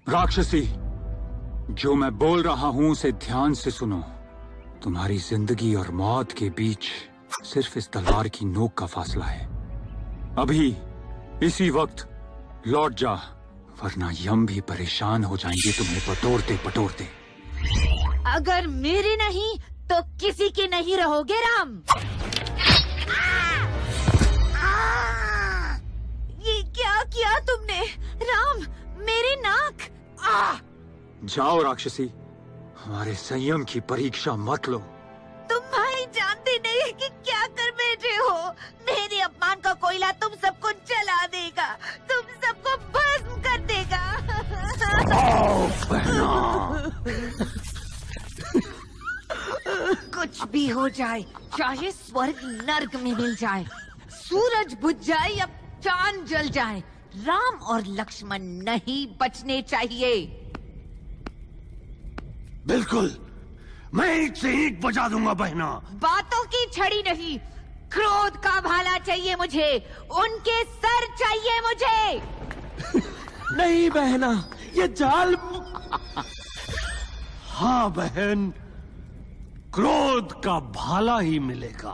राक्षसी, जो मैं बोल रहा हूँ उसे ध्यान से सुनो। तुम्हारी जिंदगी और मौत के बीच सिर्फ इस तलवार की नोक का फासला है। अभी इसी वक्त लौट जा, वरना यम भी परेशान हो जाएंगे तुम्हें पटोरते पटोरते। अगर मेरे नहीं तो किसी के नहीं रहोगे राम। ये क्या किया तुमने राम? मेरी नाक। जाओ राक्षसी, हमारे संयम की परीक्षा मत लो। तुम भाई जानते नहीं कि क्या कर बैठे हो। मेरे अपमान का कोयला तुम सबको जला देगा, तुम सबको भस्म कर देगा। कुछ भी हो जाए, चाहे स्वर्ग नर्क में मिल जाए, सूरज बुझ जाए या चांद जल जाए, राम और लक्ष्मण नहीं बचने चाहिए। बिल्कुल, मैं ईंट से ईंट बजा दूंगा बहना। बातों की छड़ी नहीं, क्रोध का भाला चाहिए मुझे। उनके सर चाहिए मुझे। नहीं बहना, ये जाल। हाँ बहन, क्रोध का भाला ही मिलेगा।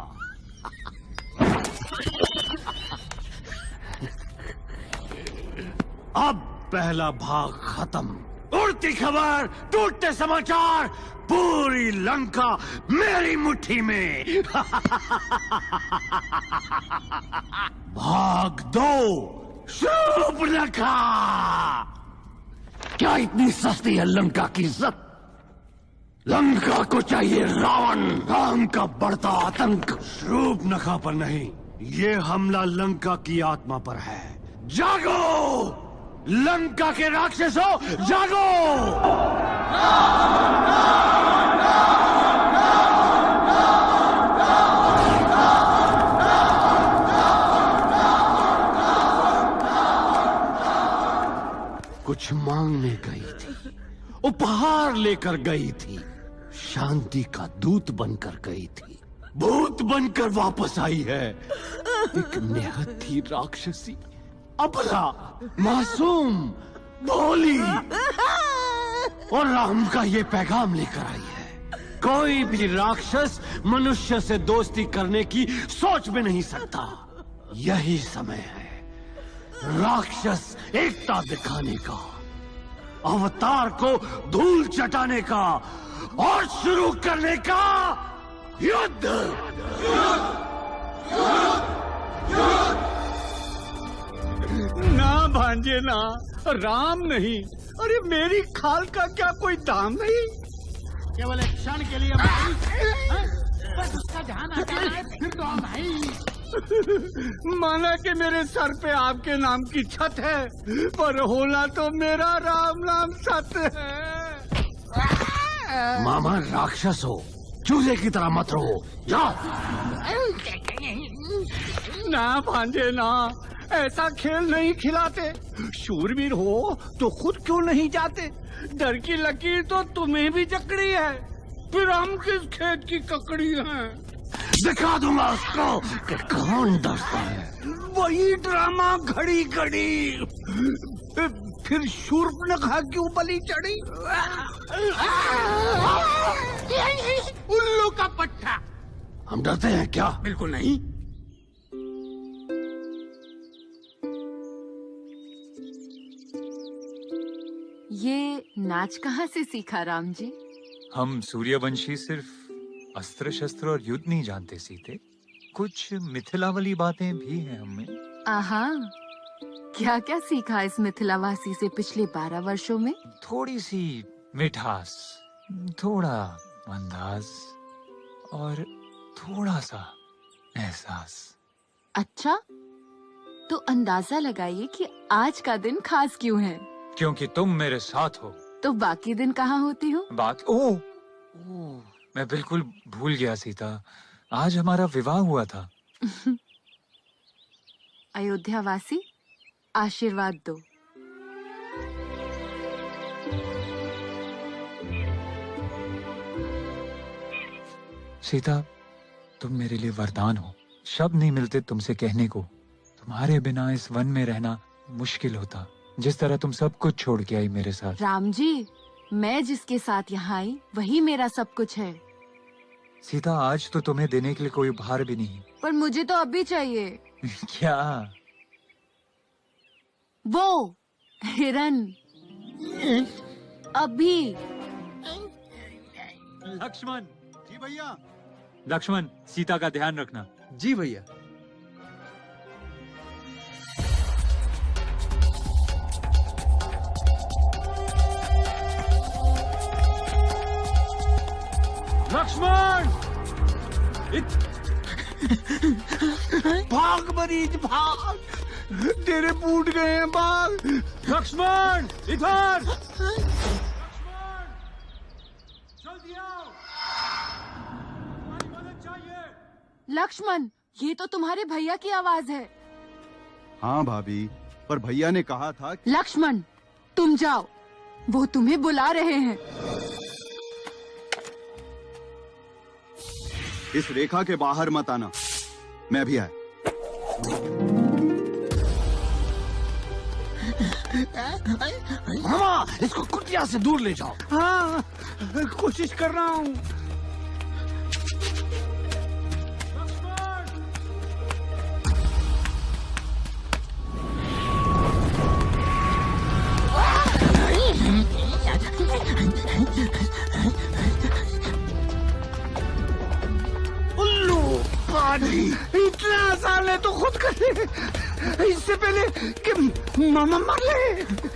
अब पहला भाग खत्म। उड़ती खबर, टूटते समाचार, पूरी लंका मेरी मुट्ठी में। भाग 2, शूर्पणखा। क्या इतनी सस्ती है लंका की इज्जत? लंका को चाहिए रावण, राम का बढ़ता आतंक। शूर्पणखा पर नहीं, ये हमला लंका की आत्मा पर है। जागो लंका के राक्षसों, जागो! कुछ मांगने गई थी, उपहार लेकर गई थी, शांति का दूत बनकर गई थी, भूत बनकर वापस आई है। एक निहत्थी राक्षसी, अबला, मासूम, भोली, और राम का ये पैगाम लेकर आई है। कोई भी राक्षस मनुष्य से दोस्ती करने की सोच भी नहीं सकता। यही समय है राक्षस एकता दिखाने का, अवतार को धूल चटाने का और शुरू करने का युद्ध। ना भांजे ना, राम नहीं। अरे मेरी खाल का क्या कोई दाम नहीं? केवल एक क्षण के लिए बस उसका ध्यान आता है, फिर तो हम भाई। माना कि मेरे सर पे आपके नाम की छत है, पर होना तो मेरा राम नाम सत्य है। मामा राक्षस हो, चूहे की तरह मत रहो। जाओ। ना भांजे ना, ऐसा खेल नहीं खिलाते। शूरवीर हो तो खुद क्यों नहीं जाते? डर की लकीर तो तुम्हें भी जकड़ी है, फिर हम किस खेत की ककड़ी हैं? दिखा दूंगा उसको कि कौन डरता है। वही ड्रामा घड़ी घड़ी, फिर शूर्पणखा क्यों बलि चढ़ी? उल्लू का पट्टा। हम डरते हैं क्या? बिल्कुल नहीं। ये नाच कहाँ से सीखा राम जी? हम सूर्यवंशी सिर्फ अस्त्र शस्त्र और युद्ध नहीं जानते सीते, कुछ मिथिलावली बातें भी हैं हमें। आहा, क्या क्या सीखा इस मिथिलावासी से पिछले 12 वर्षों में? थोड़ी सी मिठास, थोड़ा अंदाज और थोड़ा सा एहसास। अच्छा, तो अंदाजा लगाइए कि आज का दिन खास क्यों है? क्योंकि तुम मेरे साथ हो। तो बाकी दिन कहाँ होती हो? ओह, मैं बिल्कुल भूल गया सीता, आज हमारा विवाह हुआ था। अयोध्यावासी, आशीर्वाद दो। सीता, तुम मेरे लिए वरदान हो। शब्द नहीं मिलते तुमसे कहने को। तुम्हारे बिना इस वन में रहना मुश्किल होता, जिस तरह तुम सब कुछ छोड़ के आई मेरे साथ। राम जी, मैं जिसके साथ यहाँ आई वही मेरा सब कुछ है। सीता, आज तो तुम्हें देने के लिए कोई उपहार भी नहीं। पर मुझे तो अभी चाहिए। क्या? वो हिरन, अभी। लक्ष्मण। जी भैया। लक्ष्मण, सीता का ध्यान रखना। जी भैया। लक्ष्मण, भाग मरीज भाग, तेरे फूट गए हैं बाल। लक्ष्मण, इधर। जल्दी आओ, तुम्हारी मदद चाहिए। लक्ष्मण, ये तो तुम्हारे भैया की आवाज है। हाँ भाभी, पर भैया ने कहा था कि... लक्ष्मण, तुम जाओ, वो तुम्हें बुला रहे हैं। इस रेखा के बाहर मत आना, मैं भी आया। मामा, इसको कुटिया से दूर ले जाओ। हाँ, कोशिश कर रहा हूँ। उल्लू पानी, इतना आसान है तो खुद कर ले, इससे पहले कि मामा मर ले।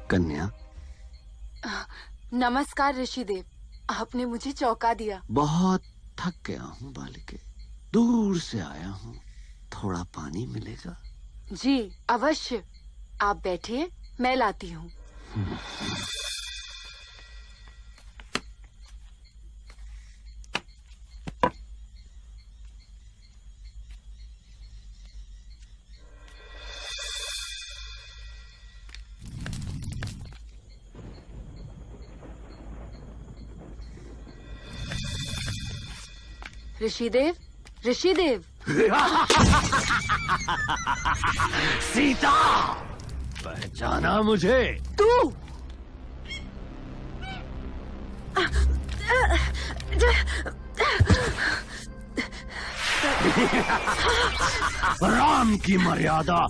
कन्या, नमस्कार ऋषिदेव, आपने मुझे चौंका दिया। बहुत थक गया हूँ बालिके, दूर से आया हूँ, थोड़ा पानी मिलेगा? जी अवश्य, आप बैठिए, मैं लाती हूँ। ऋषिदेव, ऋषिदेव। सीता, पहचाना मुझे? तू? राम की मर्यादा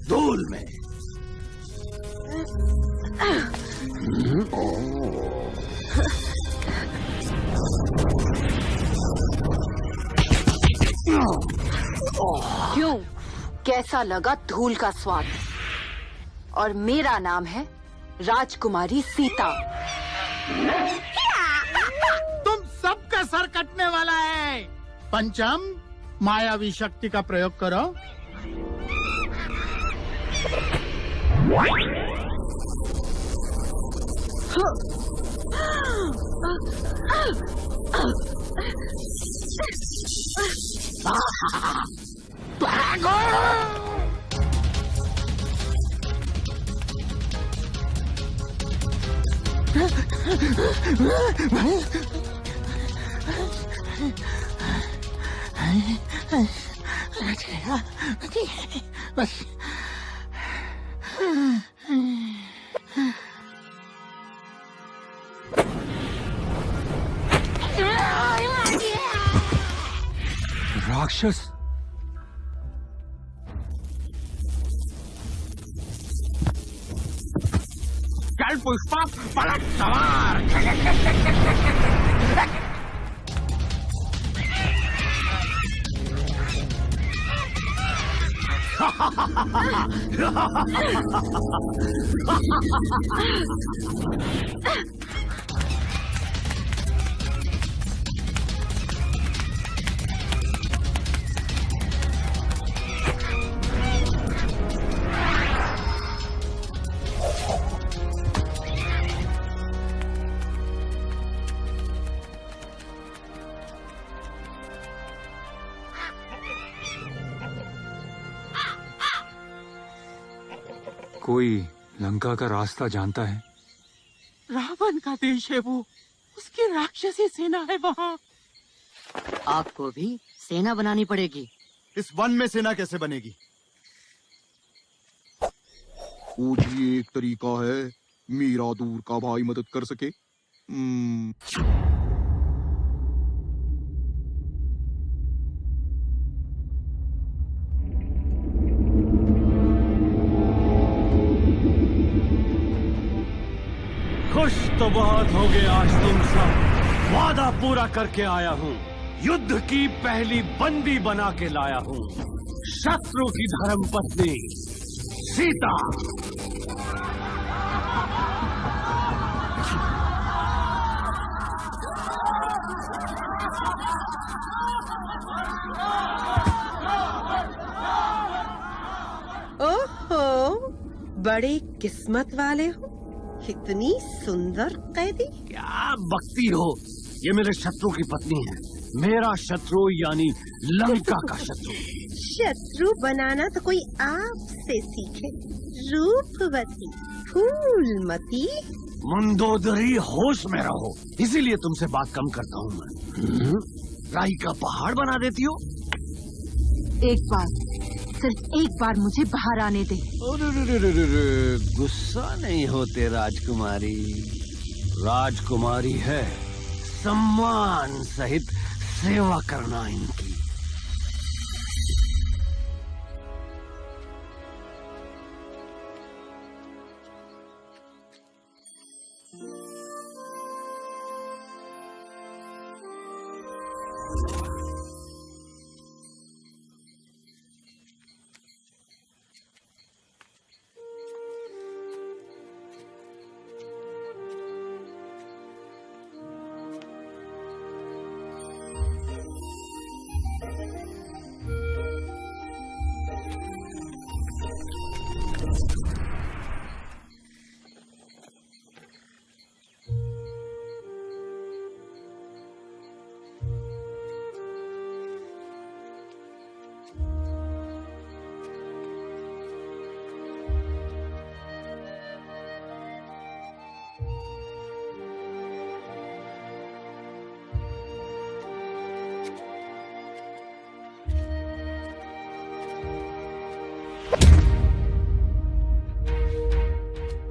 धूल में। क्यों? कैसा लगा धूल का स्वाद। और मेरा नाम है राजकुमारी सीता। तुम सबका सर कटने वाला है। पंचम, मायावी शक्ति का प्रयोग करो। बस राक्षस, चल पुष्पा, पलट सवार। कोई लंका का रास्ता जानता है? रावण का देश है वो, उसकी राक्षसी सेना है वहाँ। आपको भी सेना बनानी पड़ेगी। इस वन में सेना कैसे बनेगी? पूछिए, एक तरीका है, मीरा दूर का भाई मदद कर सके। खुश तो बहुत हो गए आज तुम सब। वादा पूरा करके आया हूँ, युद्ध की पहली बंदी बना के लाया हूँ, शत्रु की धर्मपत्नी सीता। ओहो, बड़े किस्मत वाले हो, इतनी सुंदर कैदी। क्या बकती हो, ये मेरे शत्रु की पत्नी है। मेरा शत्रु यानी लंका का शत्रु। शत्रु बनाना तो कोई आपसे सीखे, रूपवती फूलमती। मंदोदरी, होश में रहो, इसीलिए तुमसे बात कम करता हूँ मैं। राई का पहाड़ बना देती हो। एक बार, सिर्फ एक बार मुझे बाहर आने दे। गुस्सा नहीं होते राजकुमारी। राजकुमारी है, सम्मान सहित सेवा करना इनकी।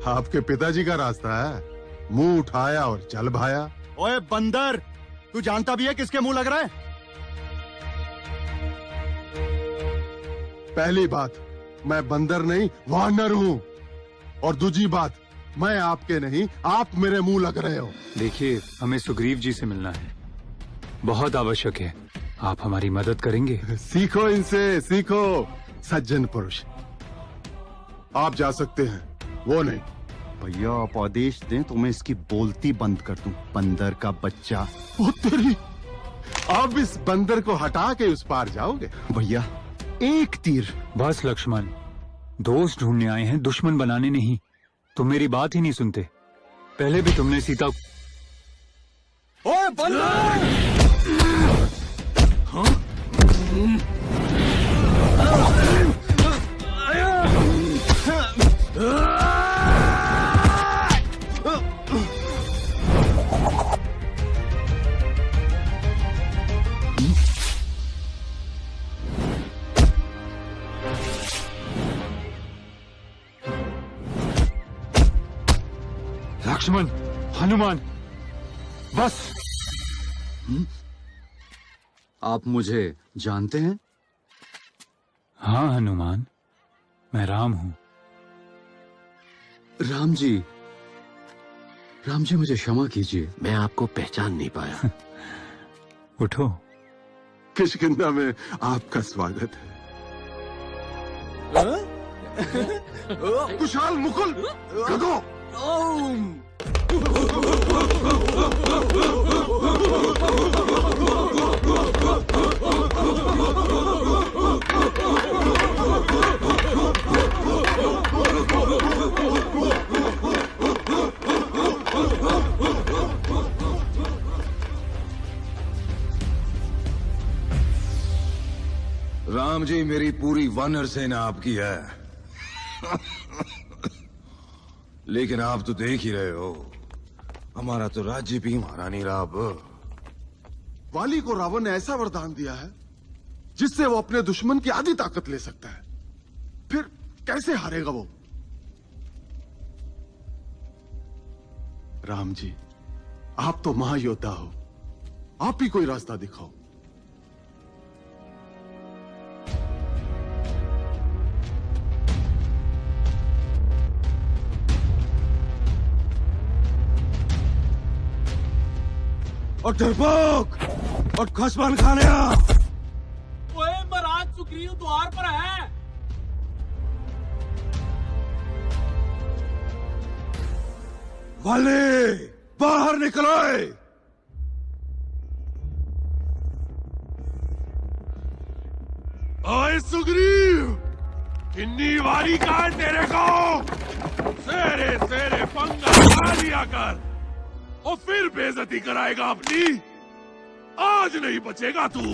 आपके पिताजी का रास्ता है, मुंह उठाया और चल भाया। ओए बंदर, तू जानता भी है किसके मुंह लग रहा है? पहली बात, मैं बंदर नहीं वानर हूँ, और दूसरी बात, मैं आपके नहीं, आप मेरे मुंह लग रहे हो। देखिए, हमें सुग्रीव जी से मिलना है, बहुत आवश्यक है। आप हमारी मदद करेंगे? सीखो इनसे, सीखो। सज्जन पुरुष। आप जा सकते हैं, वो नहीं। भैया आप आदेश दें तो मैं इसकी बोलती बंद कर दूं। बंदर का बच्चा। ओ तेरी, आप इस बंदर को हटा के उस पार जाओगे? भैया एक तीर। बस लक्ष्मण, दोस्त ढूंढने आए हैं, दुश्मन बनाने नहीं। तुम मेरी बात ही नहीं सुनते। पहले भी तुमने सीता। ओए बंदर! लक्ष्मण, हनुमान, बस। आप मुझे जानते हैं? हाँ हनुमान, मैं राम हूं। राम जी मुझे क्षमा कीजिए, मैं आपको पहचान नहीं पाया। उठो। किष्किंधा में आपका स्वागत है। कुशाल, मुकुल, गदो। राम जी, मेरी पूरी वानर सेना आपकी है। लेकिन आप तो देख ही रहे हो, हमारा तो राज्य भी हमारा नहीं रहा अब। वाली को रावण ने ऐसा वरदान दिया है जिससे वो अपने दुश्मन की आधी ताकत ले सकता है। फिर कैसे हारेगा वो? राम जी, आप तो महायोद्धा हो, आप ही कोई रास्ता दिखाओ। और डरपोक, और खसमान खाने आ। ओए महाराज, सुग्रीव द्वार पर है। वाले, बाहर निकलो। ओए सुग्रीव, किन्नी वारी का है तेरे को? सेरे सेरे पंगा खा लिया कर और फिर बेइज्जती कराएगा अपनी। आज नहीं बचेगा तू।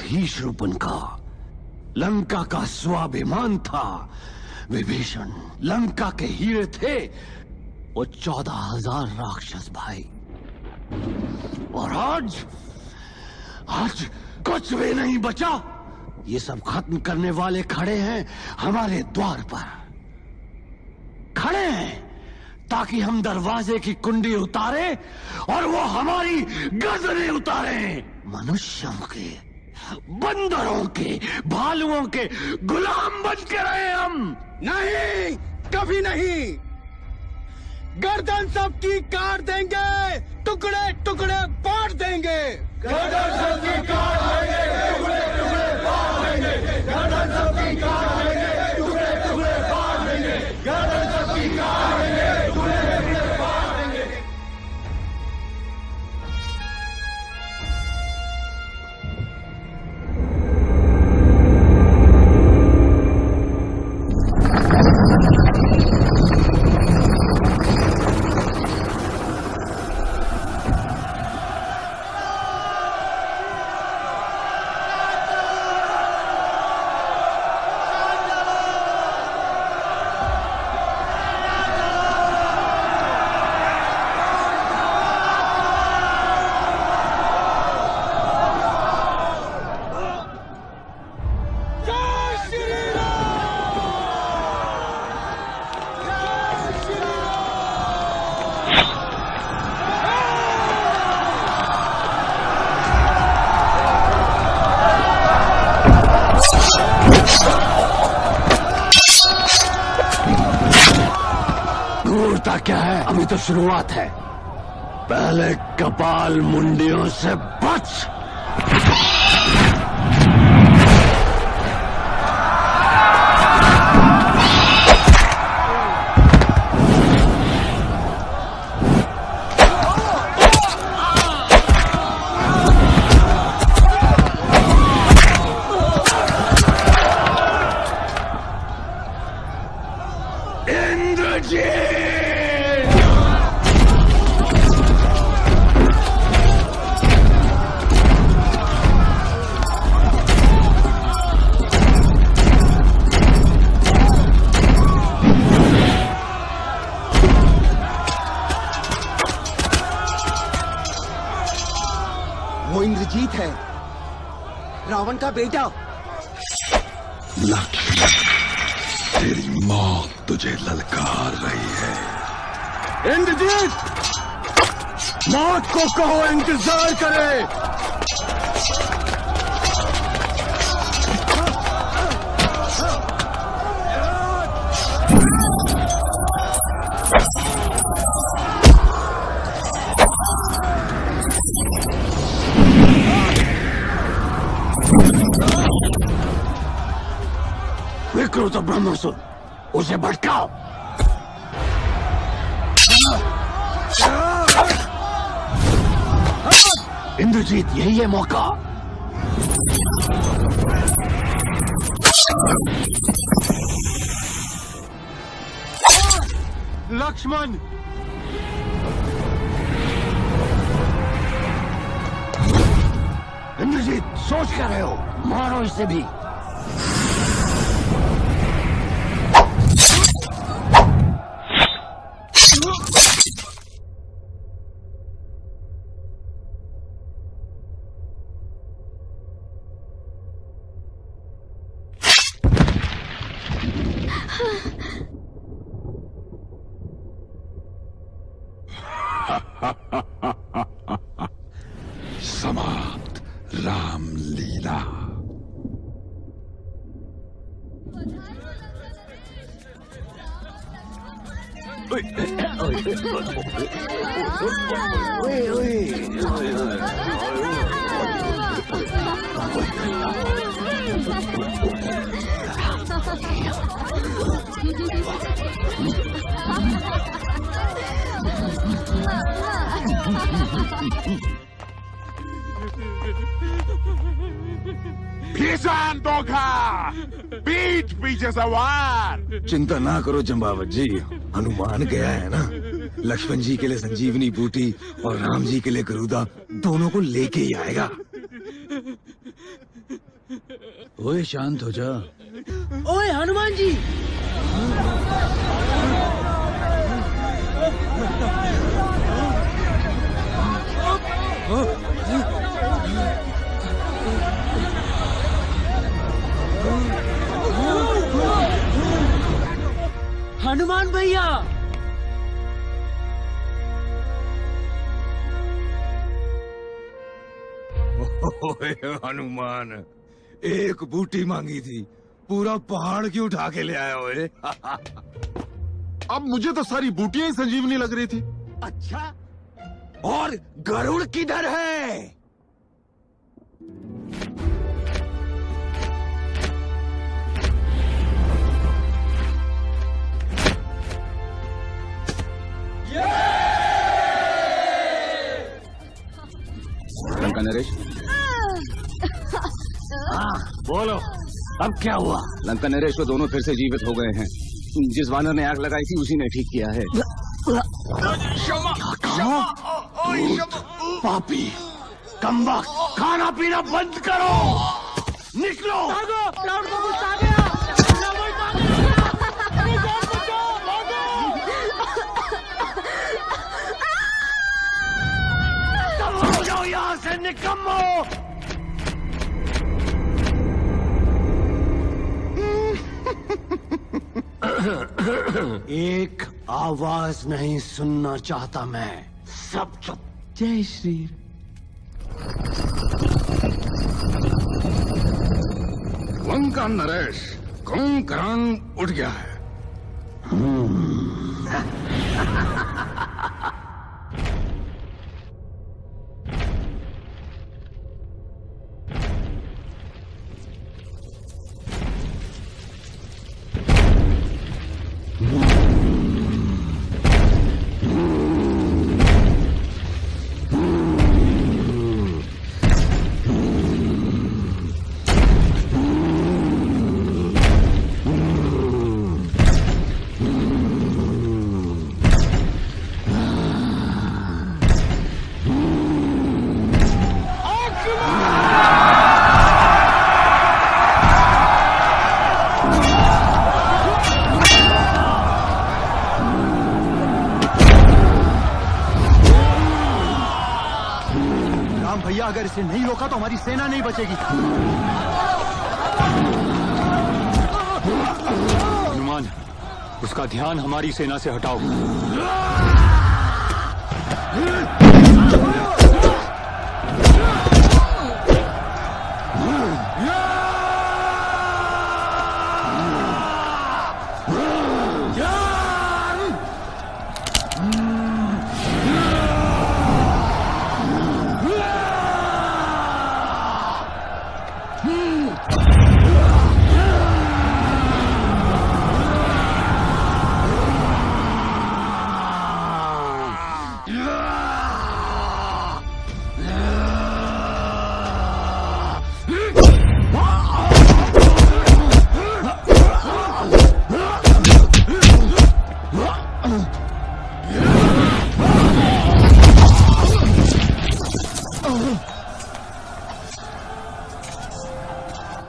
ही शूर्पण का लंका का स्वाभिमान था। विभीषण लंका के हीरे थे, वो 14,000 राक्षस भाई। और आज कुछ भी नहीं बचा। ये सब खत्म करने वाले खड़े हैं हमारे द्वार पर, खड़े हैं ताकि हम दरवाजे की कुंडी उतारे और वो हमारी गर्दनें उतारे। मनुष्यों के, बंदरों के, भालुओं के गुलाम बन के रहे हम। नहीं, कभी नहीं। गर्दन सबकी काट देंगे, टुकड़े टुकड़े बांट देंगे। गर्दन सबकी काट देंगे, टुकड़े टुकड़े बांट देंगे। गर्दन सबकी काट देंगे, टुकड़े टुकड़े बांट देंगे। गर्दन सबकी काट देंगे, टुकड़े टुकड़े बांट देंगे। घूरता क्या है, अभी तो शुरुआत है। पहले कपाल मुंडियों से बच। वो इंद्रजीत है, रावण का बेटा। लक्ष्मण, तेरी मौत तुझे ललकार रही है। इंद्रजीत, मौत को कहो इंतजार करे। विकृत ब्रह्मासुर, उसे भटकाओ। इंद्रजीत, यही है मौका। लक्ष्मण, इंद्रजीत, सोच कर रहे हो, मारो इसे भी। समाप्त रामलीला। किसान धोखा, पीठ पीछे सवार। चिंता ना करो चंपावत जी, हनुमान गया है ना। लक्ष्मण जी के लिए संजीवनी बूटी और राम जी के लिए गरुदा, दोनों को लेके ही आएगा। ओए शांत हो जा। ओए हनुमान जी। हनुमान भैया। ओए हनुमान, एक बूटी मांगी थी, पूरा पहाड़ क्यों उठा के ले आया ओए? अब मुझे तो सारी बूटियां ही संजीवनी लग रही थी। अच्छा, और गरुड़ किधर है? लंका नरेश। हाँ, बोलो, अब क्या हुआ? लंका नरेश को दोनों फिर से जीवित हो गए हैं। जिस वानर ने आग लगाई थी उसी ने ठीक किया है। पापी, कमबख्त, खाना पीना बंद करो, निकलो। हो जाओ यहाँ से निकम्मो। एक आवाज नहीं सुनना चाहता मैं, सब चुप। जय श्री। लंका नरेश, कुंभकर्ण उठ गया है। अगर इसे नहीं रोका तो हमारी सेना नहीं बचेगी। हनुमान, उसका ध्यान हमारी सेना से हटाओ।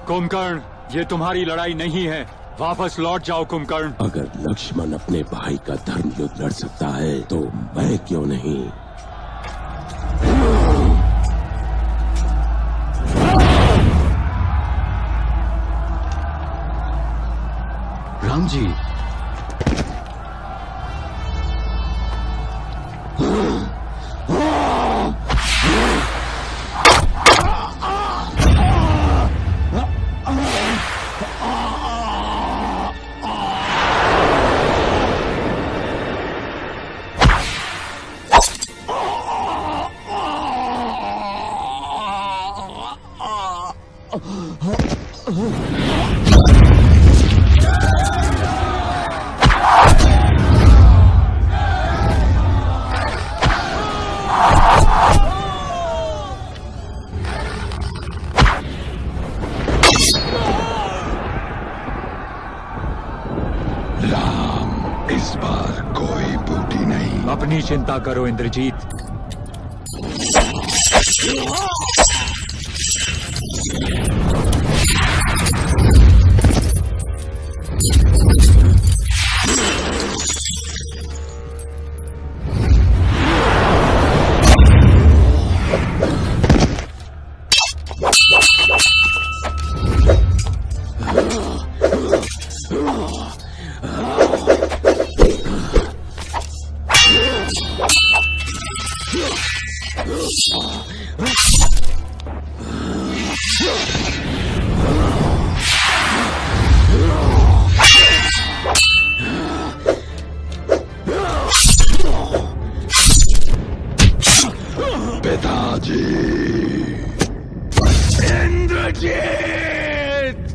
कुंभकर्ण, ये तुम्हारी लड़ाई नहीं है, वापस लौट जाओ कुंभकर्ण। अगर लक्ष्मण अपने भाई का धर्म युद्ध लड़ सकता है तो मैं क्यों नहीं? राम जी, इस बार कोई बूटी नहीं। अपनी चिंता करो इंद्रजीत। जीत।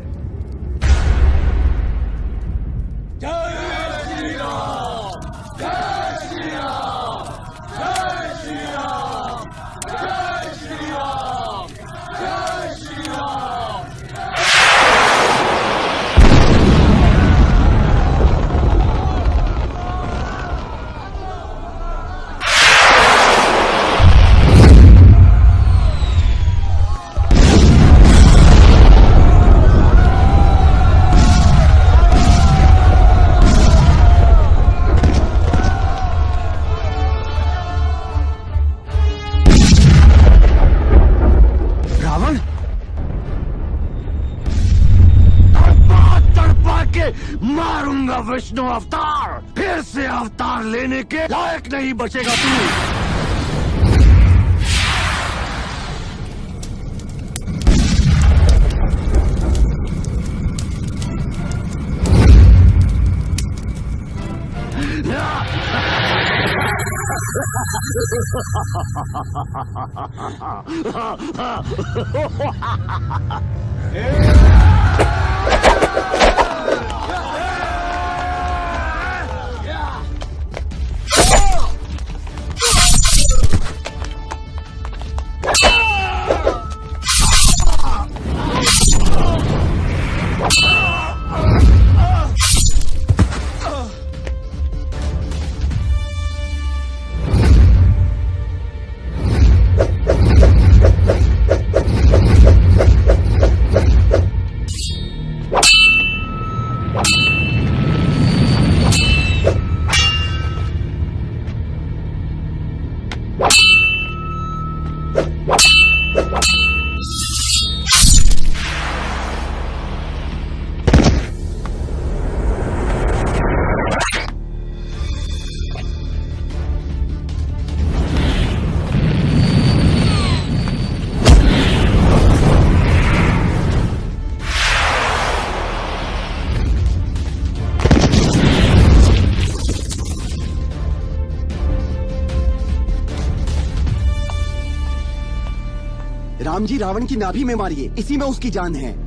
जय श्री राम, जय श्री राम, जय श्री राम, जय श्री राम, जय श्री राम। मारूंगा विष्णु अवतार, फिर से अवतार लेने के लायक नहीं बचेगा तू। राम जी रावण की नाभि में मारिए, इसी में उसकी जान है।